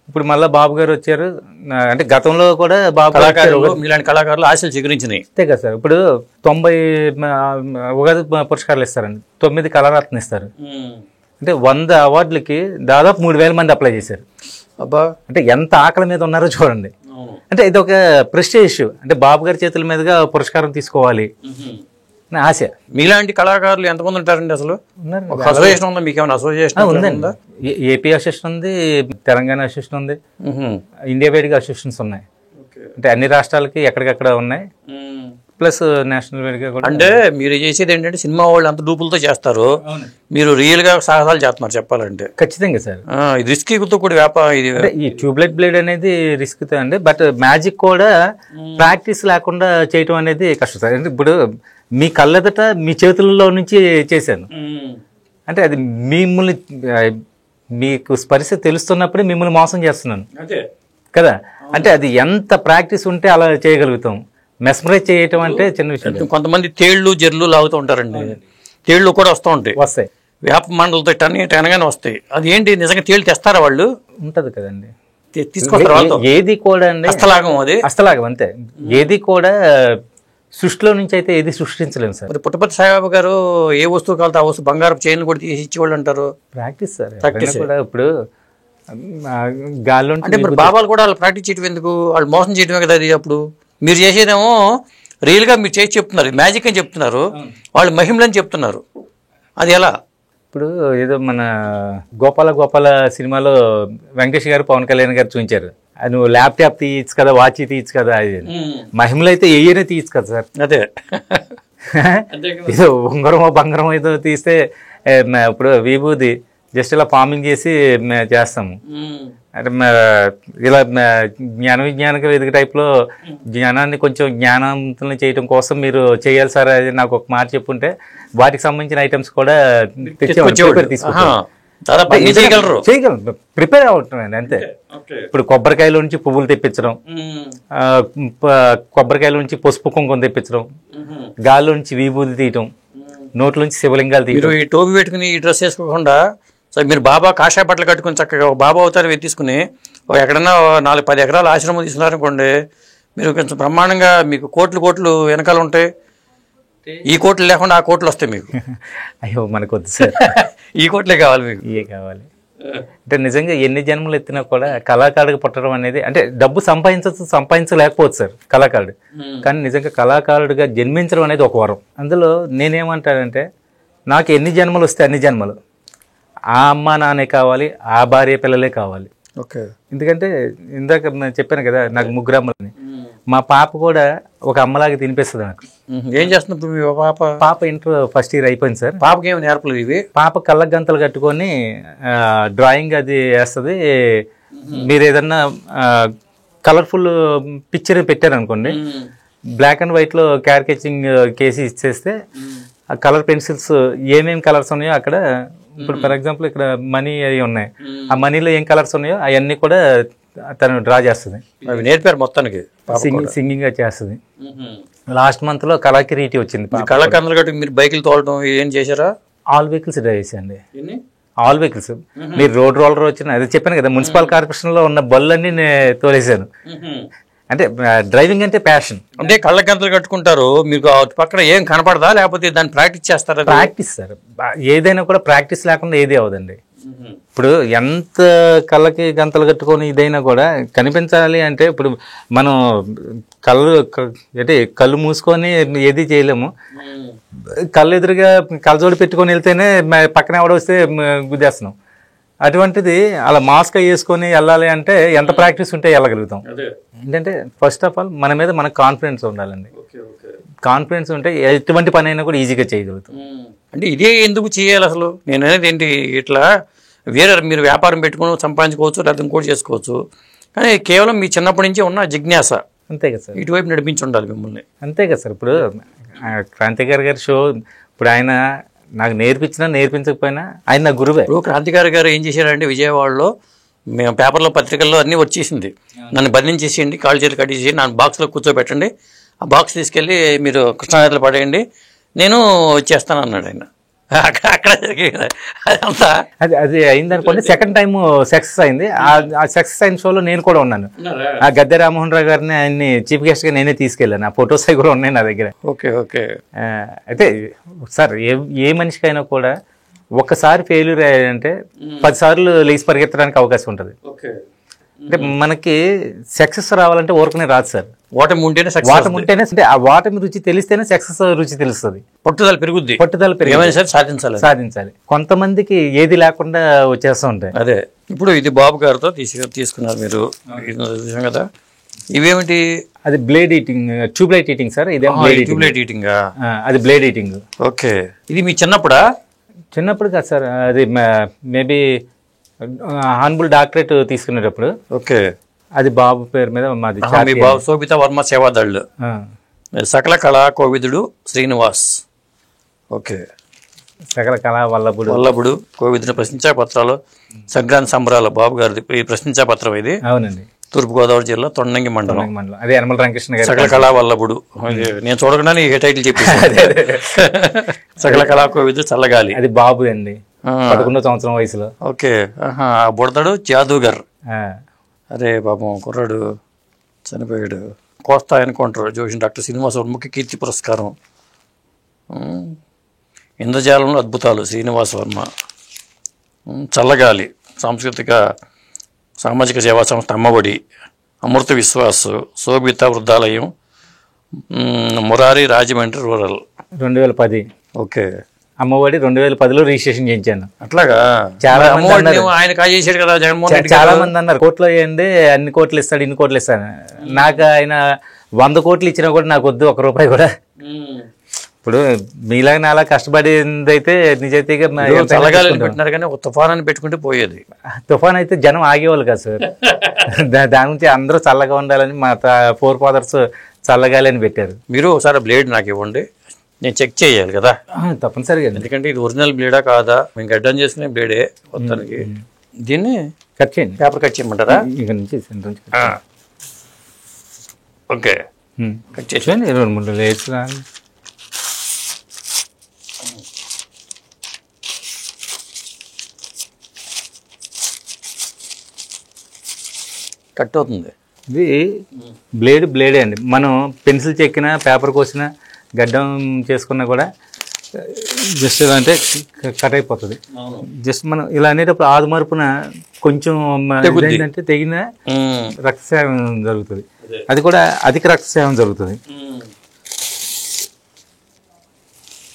ఇప్పుడు మళ్ళీ బాబు గారు వచ్చారు, అంటే గతంలో కూడా బాబు కళాకారులు మీలాంటి కళాకారులు ఆశలు చిగురించినాయి. అంతే కదా సార్. ఇప్పుడు 90 ఉగాది పురస్కారాలు ఇస్తారండి, 9 కళారత్న ఇస్తారు. అంటే 100 అవార్డులకి దాదాపు 3000 మంది అప్లై చేశారు. అబ్బా, అంటే ఎంత ఆకలి మీద ఉన్నారో చూడండి. అంటే ఇది ఒక ప్రెస్టేజ్ ఇష్యూ, అంటే బాబు గారి చేతుల మీదుగా పురస్కారం తీసుకోవాలి నా ఆశ. మీలాంటి కళాకారులు ఎంతమంది ఉంటారండి అసలు? ఉన్నారు. అసోసియేషన్ ఉందా మీకు? ఏమైనా అసోసియేషన్ ఉందండి. ఏపీ అసోసియేషన్ ఉంది, తెలంగాణ అసోసియేషన్ ఉంది, ఇండియా వైడ్గా అసోసియేషన్స్ ఉన్నాయి. అంటే అన్ని రాష్ట్రాలకి ఎక్కడికక్కడ ఉన్నాయి, ప్లస్ నేషనల్ వైడ్గా కూడా. అంటే మీరు చేసేది ఏంటంటే సినిమా వాళ్ళు అంత డూపులతో చేస్తారు, మీరు రియల్ గా సాహసాలు చేస్తున్నారు చెప్పాలంటే. ఖచ్చితంగా సార్, ఇది రిస్కీతో కూడా వ్యాపారం ఇది. ఈ ట్యూబ్లైట్ బ్లేడ్ అనేది రిస్క్ అండి, బట్ మ్యాజిక్ కూడా ప్రాక్టీస్ లేకుండా చేయటం అనేది కష్టం సార్. ఇప్పుడు మీ కళ్ళెదట మీ చేతుల్లో నుంచి చేశాను అంటే అది మిమ్మల్ని, మీకు స్పర్శ తెలుస్తున్నప్పుడే మిమ్మల్ని మోసం చేస్తున్నాను కదా. అంటే అది ఎంత ప్రాక్టీస్ ఉంటే అలా చేయగలుగుతాం. మెస్మరైజ్ చేయటం అంటే చిన్న విషయం. కొంతమంది తేళ్లు జర్లు లాగుతూ ఉంటారండి, తేళ్లు కూడా వస్తూ ఉంటాయి, వస్తాయి వేప మండలతో టనగానే వస్తాయి. అది ఏంటి నిజంగా తేళ్లు తెస్తారా వాళ్ళు? ఉంటది కదండి, తీసుకొస్తారు. ఏది కూడా అండి హస్తలాగం, అది హస్తలాగం అంతే. ఏది కూడా సృష్టిలో నుంచి అయితే ఏది సృష్టించలేము సార్. పుట్టపర్తి సాయిబాబా గారు ఏ వస్తువు కావాలి ఆ వస్తువు బంగారపు చైన్లు కూడా తీసి ఇచ్చేవాళ్ళు అంటారు. ప్రాక్టీస్ సార్ కూడా. ఇప్పుడు గాల్లో అంటే మరి బాబాలు కూడా వాళ్ళు ప్రాక్టీస్ చేయడం ఎందుకు? వాళ్ళు మోసం చేయడమే కదా అది. అప్పుడు మీరు చేసేదేమో రియల్ గా మీరు చేసి చెప్తున్నారు, మ్యాజిక్ అని చెప్తున్నారు, వాళ్ళు మహిమలని చెప్తున్నారు. అది ఎలా? ఇప్పుడు ఏదో మన గోపాల సినిమాలో వెంకటేష్ గారు పవన్ కళ్యాణ్ గారు చూపించారు, నువ్వు ల్యాప్టాప్ తీయచ్చు కదా, వాచ్ తీయచ్చు కదా, అది మహిమలు అయితే ఏయనే తీయచ్చు కదా సార్. అదే ఏదో ఉంగరమో బంగారమో ఏదో తీస్తే ఇప్పుడు విభూది జస్ట్ ఇలా ఫార్మింగ్ చేసి చేస్తాము. అంటే ఇలా జ్ఞాన విజ్ఞానిక వేదిక టైప్లో జ్ఞానాన్ని కొంచెం జ్ఞానవంతులను చేయడం కోసం మీరు చేయాలి సార్ అది నాకు ఒక మాట చెప్పుంటే వాటికి సంబంధించిన ఐటమ్స్ కూడా చేయగలరు, ప్రిపేర్ అవుతామండి అంతే. ఇప్పుడు కొబ్బరికాయల నుంచి పువ్వులు తెప్పించడం, కొబ్బరికాయల నుంచి పసుపు కుంకుమ తెప్పించడం, గాల్లో నుంచి విభూతి తీయటం, నోట్ల నుంచి శివలింగాలు తీయటం. ఈ టోపీ పెట్టుకుని ఈ డ్రెస్ వేసుకోకుండా సరే మీరు బాబా కాషాయ బట్టలు కట్టుకుని చక్కగా బాబా అవతారం తీసుకుని ఎక్కడన్నా 4-10 ఎకరాల ఆశ్రమం తీసుకున్నారనుకోండి, మీరు కొంచెం బ్రహ్మాండంగా మీకు కోట్లు వెనకాల ఉంటాయి. ఈ కోట్లు లేకుండా ఆ కోట్లు వస్తాయి మీకు. అయ్యో మనకు వద్దు సార్, ఈ కోట్లే కావాలి మీకు. ఇవే కావాలి. అంటే నిజంగా ఎన్ని జన్మలు ఎత్తినా కూడా కళాకారుడికి పుట్టడం అనేది, అంటే డబ్బు సంపాదించలేకపోవచ్చు సార్ కళాకారుడు, కానీ నిజంగా కళాకారుడిగా జన్మించడం అనేది ఒక వరం. అందులో నేనేమంటానంటే నాకు ఎన్ని జన్మలు వస్తే అన్ని జన్మలు ఆ అమ్మ నాన్నే కావాలి, ఆ భార్య పిల్లలే కావాలి. ఓకే, ఎందుకంటే ఇందాక చెప్పాను కదా నాకు 3 అమ్మలని, మా పాప కూడా ఒక అమ్మలాగా తినిపిస్తుంది నాకు. ఏం చేస్తున్నప్పుడు మీ పాప ఇంటర్ ఫస్ట్ ఇయర్ అయిపోయింది సార్. పాపకి ఏమి నేర్పలేదు ఇవి? పాప కళ్ళ గంతలు కట్టుకొని డ్రాయింగ్ అది వేస్తుంది. మీరు ఏదన్నా కలర్ఫుల్ పిక్చర్ పెట్టారు అనుకోండి, బ్లాక్ అండ్ వైట్లో క్యారికేచరింగ్ కేసి ఇచ్చేస్తే ఆ కలర్ పెన్సిల్స్ ఏమేమి కలర్స్ ఉన్నాయో అక్కడ, ఇప్పుడు ఫర్ ఎగ్జాంపుల్ ఇక్కడ మనీ అవి ఉన్నాయి, ఆ మనీలో ఏం కలర్స్ ఉన్నాయో అవన్నీ కూడా తను డ్రా చేస్తుంది. అవి నేర్పారు మొత్తానికి, సింగింగ్ చేస్తుంది. లాస్ట్ మంత్ లో కళాకిరీటి వచ్చింది. కళాకారులు గట్టి మీరు బైకులు తోలడం ఏం చేశారా? ఆల్ వెహికల్స్ డ్రైవ్ చేశాండి, ఆల్ వెహికల్స్. మీరు రోడ్ రోలర్ వచ్చిన అది చెప్పాను కదా, మున్సిపల్ కార్పొరేషన్ లో ఉన్న బళ్ళన్నీ నేను తోలేశాను. అంటే డ్రైవింగ్ అంటే ప్యాషన్. అంటే కళ్ళ గంతలు కట్టుకుంటారు, మీకు పక్కన ఏం కనపడదా లేకపోతే దాన్ని ప్రాక్టీస్ చేస్తారా? ప్రాక్టీస్ సార్, ఏదైనా కూడా ప్రాక్టీస్ లేకుండా ఏది అవదండి. ఇప్పుడు ఎంత కళ్ళకి గంతలు కట్టుకొని ఇదైనా కూడా కనిపించాలి అంటే ఇప్పుడు మనం అంటే కళ్ళు మూసుకొని ఏది చేయలేము. కళ్ళు ఎదురుగా కళ్ళజోడు పెట్టుకొని వెళ్తేనే పక్కన ఎవడ వస్తే గుద్దేస్తున్నాం. అటువంటిది అలా మాస్క్ వేసుకొని వెళ్ళాలి అంటే ఎంత ప్రాక్టీస్ ఉంటే వెళ్ళగలుగుతాం. ఏంటంటే ఫస్ట్ ఆఫ్ ఆల్ మన మీద మనకు కాన్ఫిడెన్స్ ఉండాలండి. కాన్ఫిడెన్స్ ఉంటే ఎటువంటి పని అయినా కూడా ఈజీగా చేయగలుగుతాం. అంటే ఇదే ఎందుకు చేయాలి అసలు? నేను అనేది ఏంటి, ఇట్లా వేరే మీరు వ్యాపారం పెట్టుకుని సంపాదించుకోవచ్చు, లేకపోతే ఇంకోటి చేసుకోవచ్చు, కానీ కేవలం మీ చిన్నప్పటి నుంచి ఉన్న జిజ్ఞాస అంతే కదా సార్, ఇటువైపు నడిపించి ఉండాలి మిమ్మల్ని. అంతే కదా సార్. ఇప్పుడు క్రాంతికారి గారి షో ఇప్పుడు ఆయన నాకు నేర్పించకపోయినా ఆయన నా గురువే. ఇప్పుడు క్రాంతికారి గారు ఏం చేశారంటే విజయవాడలో మేము పేపర్లో పత్రికల్లో అన్నీ వచ్చేసింది, నన్ను బంధించేసేయండి, కాళ్ళు చేతులు కట్టేసి నన్ను బాక్స్లో కూర్చోబెట్టండి, ఆ బాక్స్ తీసుకెళ్ళి మీరు కృష్ణానదిలో పడేయండి, నేను వచ్చేస్తాను అన్నాడు ఆయన. అక్కడ జరిగింది అదంతా. అది అయిందనుకోండి, సెకండ్ టైం సక్సెస్ అయింది. ఆ సక్సెస్ అయిన షోలో నేను కూడా ఉన్నాను. ఆ గద్దె రామ్మోహన్ రావు గారిని ఆయన్ని చీఫ్ గెస్ట్ గా నేనే తీసుకెళ్ళాను. ఆ ఫొటోస్ అవి కూడా ఉన్నాయి నా దగ్గర. Okay okay. అయితే సార్ ఏ మనిషికైనా కూడా ఒక్కసారి ఫెయిల్యూర్ అయ్యాడంటే 10 సార్లు లేచి పరిగెత్తడానికి అవకాశం ఉంటుంది. అంటే మనకి సక్సెస్ రావాలంటే ఊరకనే రాదు సార్. ఓటమి ఉంటేనే వాటమి ఉంటేనే, అంటే ఆ వాటమి రుచి తెలిస్తేనే సక్సెస్ రుచి తెలుస్తుంది. పట్టుదల పెరుగుద్ది, ఏమైనా సరే సాధించాలి. కొంతమందికి ఏది లేకుండా వచ్చేస్తూ ఉంటాయి. అదే ఇప్పుడు ఇది బాబు గారితో తీసుకున్నారు మీరు కదా, ఇవేమిటి? అది blade eating, tubelight eating sir. ఇదే ట్యూబ్లైట్ ఈటింగ్, అది బ్లేడ్ ఈటింగ్. ఓకే. ఇది మీ చిన్నప్పుడా? చిన్నప్పుడు కాదు సార్, అది మేబీ హానబుల్ డాక్టరేట్ తీసుకునేటప్పుడు. ఓకే. అది బాబు పేరు మీద మాది. మీ బాబు శోభిత వర్మ సేవాదళ్ళు, సకల కళా కోవిదుడు శ్రీనివాస్. ఓకే. సకల కళా వల్లభుడు కోవిదుని ప్రశ్నించా పత్రాలు, సంక్రాంతి సంబరాలు బాబు గారిది ఈ ప్రశ్నించా పత్రం ఇది. అవునండి. తూర్పుగోదావరి జిల్లా తొండంగి మండలం. అదే యనమల రామకృష్ణ గారు. సకల కళా వల్లభుడు, నేను చూడకుండానే ఏ టైటిల్ చెప్పేసి సకల కళా కోవిదుడు చల్లగాలి. అది బాబు అండి, 11వ సంవత్సరం వయసులో. ఓకే. బుడతడు జాదూగర్. అరే పాపం కుర్రాడు చనిపోయాడు. కోస్తా అనుకుంటారు జోషి డాక్టర్ శ్రీనివాస వర్మకి కీర్తి పురస్కారం. ఇంద్రజాలంలో అద్భుతాలు శ్రీనివాస వర్మ. చల్లగాలి సాంస్కృతిక సామాజిక సేవా సంస్థ అమ్మఒడి, అమృత విశ్వాస్, శోభిత వృద్ధాలయం, మురారి రాజమండ్రి రూరల్. 2010. ఓకే. అమ్మఒడి 2010లో రిజిస్ట్రేషన్ చేయించాను. అట్లాగా చాలా ఆయన కాజేశాడు కదా జగన్మోహన్ రెడ్డి. చాలా మంది అన్నారు కోట్లు వేయండి, అన్ని కోట్లు ఇస్తాడు, ఇన్ని కోట్లు ఇస్తాను. నాకు ఆయన 100 కోట్లు ఇచ్చినా కూడా నాకు వద్దు, 1 రూపాయి కూడా. ఇప్పుడు మీలాగా నాలా కష్టపడింది అయితే నిజాయితీగా చల్లగాలి పెట్టినారు, కానీ ఒక తుఫాన్ అని పెట్టుకుంటే పోయేది. తుఫాన్ అయితే జనం ఆగేవాళ్ళు కదా సార్. దాని నుంచి అందరూ చల్లగా ఉండాలని మా 4 ఫాదర్స్ చల్లగాలి అని పెట్టారు. మీరు ఒకసారి బ్లేడ్ నాకు ఇవ్వండి, నేను చెక్ చేయాలి కదా. తప్పనిసరిగా, ఎందుకంటే ఇది ఒరిజినల్ బ్లేడా కాదా, మేము గడ్డం చేసుకునే బ్లేడే మొత్తానికి. దీన్ని కట్ చేయండి, పేపర్ కట్ చేయమంటారా? ఇక్కడ నుంచి ఓకే, కట్ చేసి 2-3 లేట్స్. కట్ అవుతుంది. ఇది బ్లేడే అండి. మనం పెన్సిల్ చెక్కినా, పేపర్ కోసినా, గడ్డం చేసుకున్నా కూడా జస్ట్ ఎలా అంటే కట్ అయిపోతుంది. జస్ట్ మనం ఇలా అనేటప్పుడు ఆది మరుపున కొంచెం ఏంటంటే తెగిన రక్తస్రావం జరుగుతుంది. అది కూడా అధిక రక్తస్రావం జరుగుతుంది.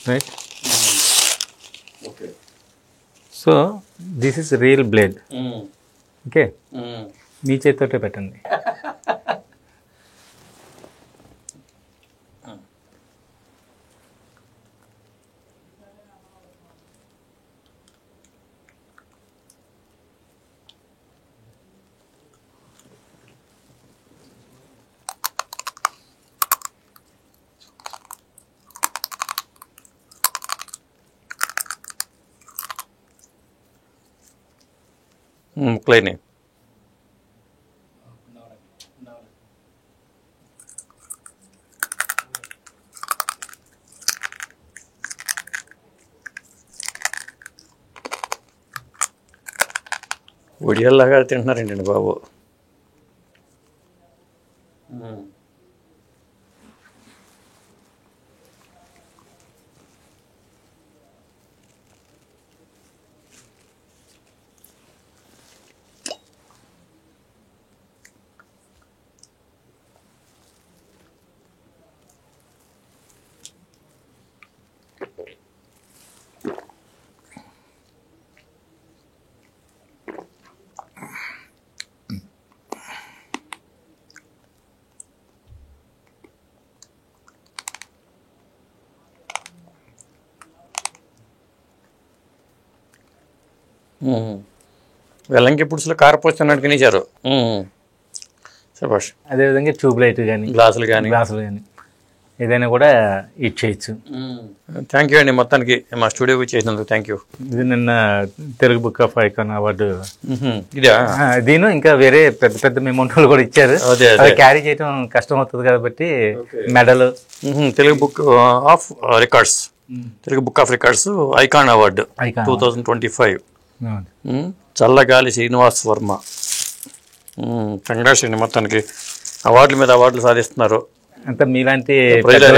Right. So this is real blade. Okay, మీ చేతితోటే పెట్టండి. ముక్కలేని ఒడియాల్లాగా తింటున్నారండి బాబు. వెల్లంకి పులుసులో కారపోస్తున్నట్టు తినేశారు. శభాష్. అదేవిధంగా ట్యూబ్ లైట్ కానీ గ్లాసులు కానీ. ఏదైనా కూడా ఇచ్చేయచ్చు. థ్యాంక్ యూ అండి మొత్తానికి మా స్టూడియోకి చేసినందుకు థ్యాంక్ యూ. ఇది నిన్న Telugu book of icon award. ఇదా? దీని ఇంకా వేరే పెద్ద పెద్ద మెమోంటోలు కూడా ఇచ్చారు. అది క్యారీ చేయడం కష్టం అవుతుంది కాబట్టి medal. Telugu book of records, Telugu book of records icon award 2025. చల్లగాలి శ్రీనివాస్ వర్మ. కంగ్రాట్స్ అండి మొత్తానికి. అవార్డుల మీద అవార్డులు సాధిస్తున్నారు. అంతా మీలాంటి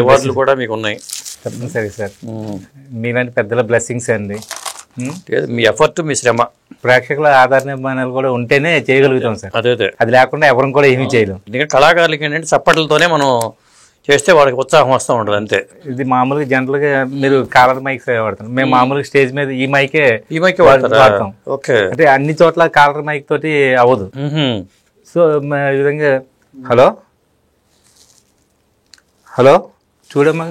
అవార్డులు కూడా మీకు ఉన్నాయి. తప్పనిసరి సార్. మీలాంటి పెద్దల బ్లెస్సింగ్స్ అండి. మీ ఎఫర్ట్, మీ శ్రమ, ప్రేక్షకుల ఆధారనిర్మాణాలు కూడా ఉంటేనే చేయగలుగుతాం సార్. అదే అది లేకుండా ఎవరిని కూడా ఏమీ చేయలేం. ఎందుకంటే కళాకారులకి ఏంటంటే చప్పట్లతోనే మనం చేస్తే వాళ్ళకి ఉత్సాహం వస్తూ ఉంటుంది అంతే. ఇది మామూలుగా జనరల్గా మీరు కాలర్ మైక్స్ వాడతాం, మేము మామూలుగా స్టేజ్ మీద ఈ మైకే వాడతాం. ఓకే. అంటే అన్ని చోట్ల కాలర్ మైక్ తోటి అవ్వదు. సో ఈ విధంగా హలో హలో చూడమ్మా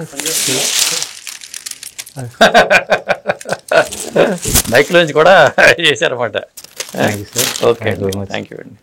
మైక్ నుంచి కూడా చేశారన్నమాట. Thank you sir. Okay, thank you అండి.